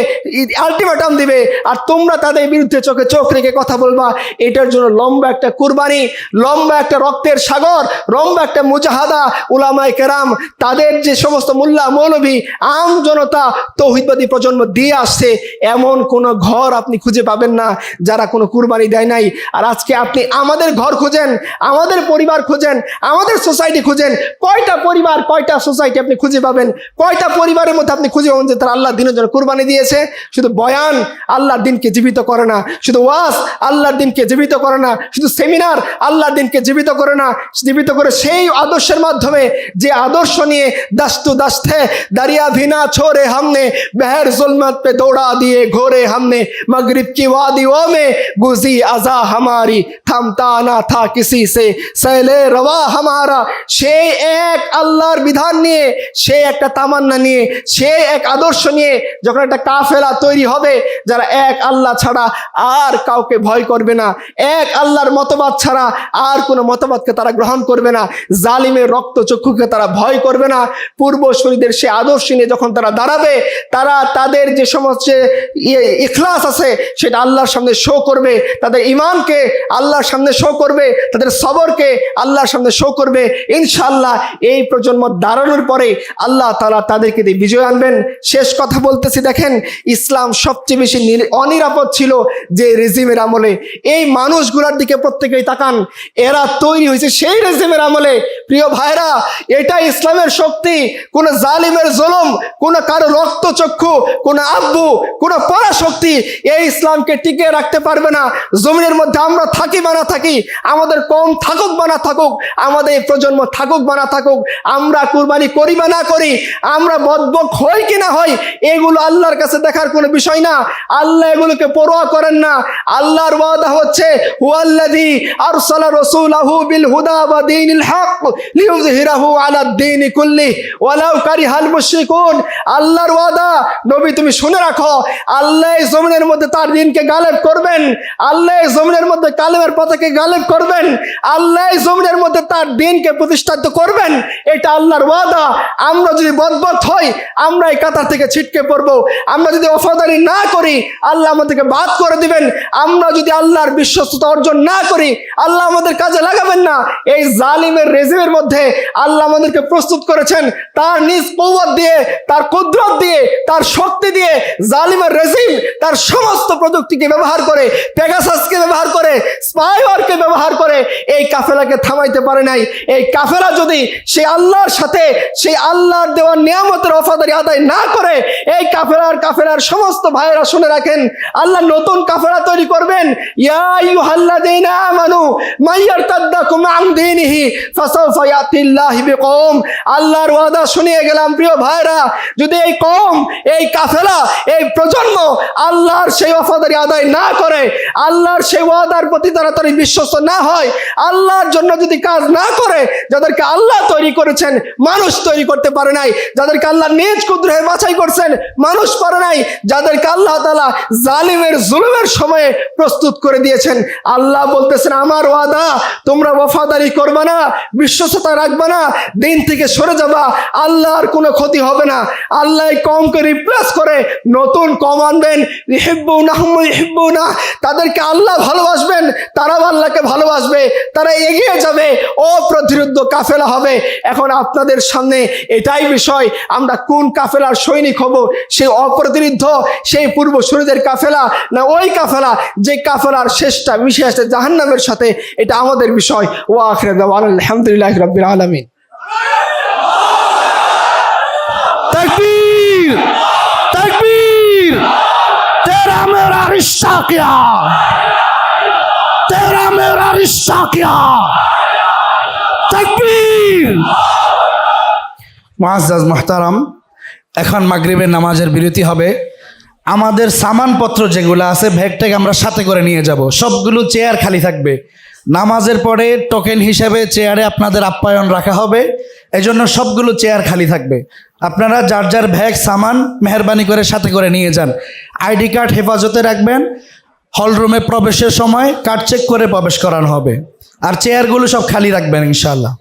আলটিমেটাম দিবে, আর তোমরা তাদের বিরুদ্ধে চোখে চোখ রেখে কথা বলবা। এটার জন্য লম্বা একটা কুরবানি, লম্বা একটা রক্তের সাগর, লম্বা একটা মুজাহাদা উলামায়ে কেরাম, তাদের যে সমস্ত মোল্লা মৌলভী আম জনতা তৌহিদবাদী প্রজন্ম দিয়ে আসছে, এমন কোনো ঘর আপনি খুঁজে পাবেন না যারা কোনো কুরবানি দেয় নাই। আর আজকে আপনি আমাদের ঘর খুঁজেন, আমাদের পরিবার খুঁজেন, আমাদের সোসাইটি খুঁজেন, কয়টা পরিবার কয়টা সোসাইটি আপনি খুঁজে পাবেন? কয়টা পরিবারের মধ্যে আপনি খুঁজে পাবেন যে তারা আল্লাহর দিনের জন্য কুরবানি দিয়েছে? শুধু বয়ান আল্লাহর দিনকে জীবিত করে না, শুধু ওয়াজ আল্লাহর দিনকে জীবিত করে না, শুধু সেমিনার আল্লাহর দিনকে জীবিত করে না, জীবিত করে সেই আদর্শের মাধ্যমে যে আদর্শ নিয়ে দাস্তু দাস্তে দারিয়া ভিনা छोड़े हमने बहर जुल्मत पे दौड़ा दिए घोरे हमने मगरिब की वादियों में गुजी अज़ा हमारी थमता ना था किसी से सैले रवा हमारा। সেই এক আল্লাহর বিধান নিয়ে, সেই একটা তামান্না নিয়ে, সেই এক আদর্শ নিয়ে যখন একটা কাফেলা তৈরি হবে, যারা এক আল্লাহ ছাড়া আর কাউকে ভয় করবে না, এক আল্লাহর মতবাদ ছাড়া আর কোনো মতবাদকে তারা গ্রহণ করবে না, জালিমের রক্ত চক্ষুকে তারা ভয় করবে না, পূর্বসূরীদের সে আদর্শ নিয়ে যখন তারা দাঁড়াবে, তারা তাদের যে সমস্ত ইখলাস আছে সেটা আল্লাহর সামনে শো করবে, তাদের ঈমানকে আল্লাহর সামনে শো করবে, তাদের সবরকে আল্লাহর সামনে শো করবে। ইনশাআল্লাহ এই প্রজন্ম দাঁড়ানোর পরে আল্লাহ তাআলা তাদেরকে দিয়ে বিজয় আনবেন। শেষ কথা বলতেছি, দেখেন ইসলাম সবচেয়ে বেশি অনিরাপদ ছিল যে রেজিমের আমলে। এই মানুষগুলোর দিকে প্রত্যেকেই তাকান, এরা তৈরি হয়েছে সেই রেজিমের আমলে। প্রিয় ভাইরা, এটা ইসলামের শক্তি। কোন জালিমের জুলুম, কোন কারো রক্তচক্ষু, কোন আব্বু, কোন পরাশক্তি এই ইসলামকে টিকিয়ে রাখতে পারবে না। জমিনের মধ্যে আমরা থাকি বা না থাকি, আমাদের কম থাকুক বা না থাকুক, আমাদের এই প্রজন্ম থাকুক বা না থাকুক, আমরা কুরবানি করি বা না করি, আমরা বদবক হই কি না হই, এগুলো আল্লাহর কাছে দেখার কোনো বিষয় না। আল্লাহ এগুলোকে পরোয়া করেন না। আল্লাহর ওয়াদা হচ্ছে, হুয়াল্লাযী আরসালা রাসূলাহু বিল হুদা ওয়া দীনিল হক লিইয়ুযহিরাহু আলাদ দীনি কুল্লি ওয়ালাউ কারিহাল মুশরিকুন। আল্লাহর ওয়াদা, নবী তুমি শুনে রাখো, আল্লাহ জমিনের মধ্যে তার দ্বীনকে গালেব করবেন, আল্লাহ জমিনের মধ্যে কালেমার পতাকাকে গালেব করবেন, আল্লাহ জমিনের মধ্যে তার দ্বীনকে প্রতিষ্ঠিত করবেন। এটা আল্লাহর ওয়াদা। আমরা যদি বদবত হই, আমরা এই কাতার থেকে ছিটকে পড়বো। আমরা যদি ওফাদারি না করি, আল্লাহ আমাদেরকে বাদ করে দিবেন। আমরা যদি আল্লাহর বিশ্বস্ততা অর্জন না করি, আল্লাহ আমাদের কাজে লাগাবেন না। এই জালিমের রেজিমের মধ্যে আল্লাহ আমাদেরকে প্রস্তুত করেছেন তার নিজ কওয়াত দিয়ে, তার কুদরত দিয়ে, তার শক্তি দিয়ে। জালিমের রেজিম তার সমস্ত প্রযুক্তিকে ব্যবহার করে, পেগাসাসকে ব্যবহার করে, স্পাইওয়ারকে ব্যবহার করে এই কাফেলাকে থামাইতে পারে নাই। এই কাফেলা যদি সে আল্লাহর সাথে, সেই আল্লাহর দেওয়া নিয়ামতের ওফাদারি আদায় না করে, এই কাফেলার সমস্ত ভাইয়েরা শুনে রাখেন, আল্লাহ নতুন কাফেলা তৈরি করবেন। ইয়া আইয়ুহাল্লাযীনা আমানু মাইয়ারতাদ্দাকুম আন দীনিহি ফাসাউফা ইয়াতিল্লাহু বিকওম। আল্লাহর ওয়াদা শুনিয়ে গেলাম প্রিয় ভাইরা, যদি এই কওম, এই কাফেলা, এই প্রজন্ম আল্লাহর সেই ওফাদারি আদায় না করে, আল্লাহর সেই ওয়াদার প্রতি তাড়াতাড়ি বিশ্বস্ত না হয়, আল্লাহর জন্য যদি কাজ না করে, যাদেরকে আল্লাহ তৈরি করেছেন মানুষ তৈরি করতে পারে নাই, যাদেরকে আল্লাহ নিজ কুদরতে বাছাই করছেন মানুষ পারে নাই, যাদেরকে আল্লাহ তাআলা জালিমের জুলুমের সময়ে প্রস্তুত করে দিয়েছেন, আল্লাহ বলতেছেন আমার ওয়াদা, তোমরা ওয়াফাদারি করবে না, বিশ্বস্ততা রাখবে না, দিন থেকে সরে যাবা, আল্লাহর কোনো ক্ষতি হবে না। আল্লাহ এই কওমকে রিপ্লেস করে নতুন কওম আনবেন। ইহিব্বুনাহুম ইহিব্বুনা, তাদেরকে আল্লাহ ভালোবাসবেন, তারাও আল্লাহকে ভালোবাসবে, তারা এগিয়ে যাবে, অপ্রতিরোধ্য কাফেলা হবে। এখন আপনাদের সামনে এটাই বিষয়, আমরা কোন কাফেলার সৈনিক হব? সেই অপ্রতিরোধ্য, সেই পূর্বসূরীদের কাফেলা, না ওই কাফেলা যে কাফেলার শেষটা মিশে আসে জাহান্নামের সাথে? এটা আমাদের বিষয়। ওয়া আখিরু দাওয়ানা আলহামদুলিল্লাহি রাব্বিল আলামিন। तकबीर तकबीर, तेरा मेरा रिश्ता क्या, तेरा मेरा रिश्ता क्या, तकबीर। মুআজ্জাজ মুহতারাম, এখন মাগরিবের নামাজের বিরতি হবে। আমাদের সামানপত্র যেগুলো আছে ব্যাগটাকে আমরা সাথে করে নিয়ে যাব, সবগুলো চেয়ার খালি থাকবে। নামাজের পরে টোকেন হিসেবে চেয়ারে আপনাদের আপ্যায়ন রাখা হবে। এজন্য সবগুলো চেয়ার খালি থাকবে। আপনারা যার যার ব্যাগ সামান মেহরবানি করে সাথে করে নিয়ে যান। আইডি কার্ড হেফাজতে রাখবেন। হলরুমে প্রবেশের সময় কার্ড চেক করে প্রবেশ করানো হবে। আর চেয়ারগুলো সব খালি রাখবেন ইনশাআল্লাহ।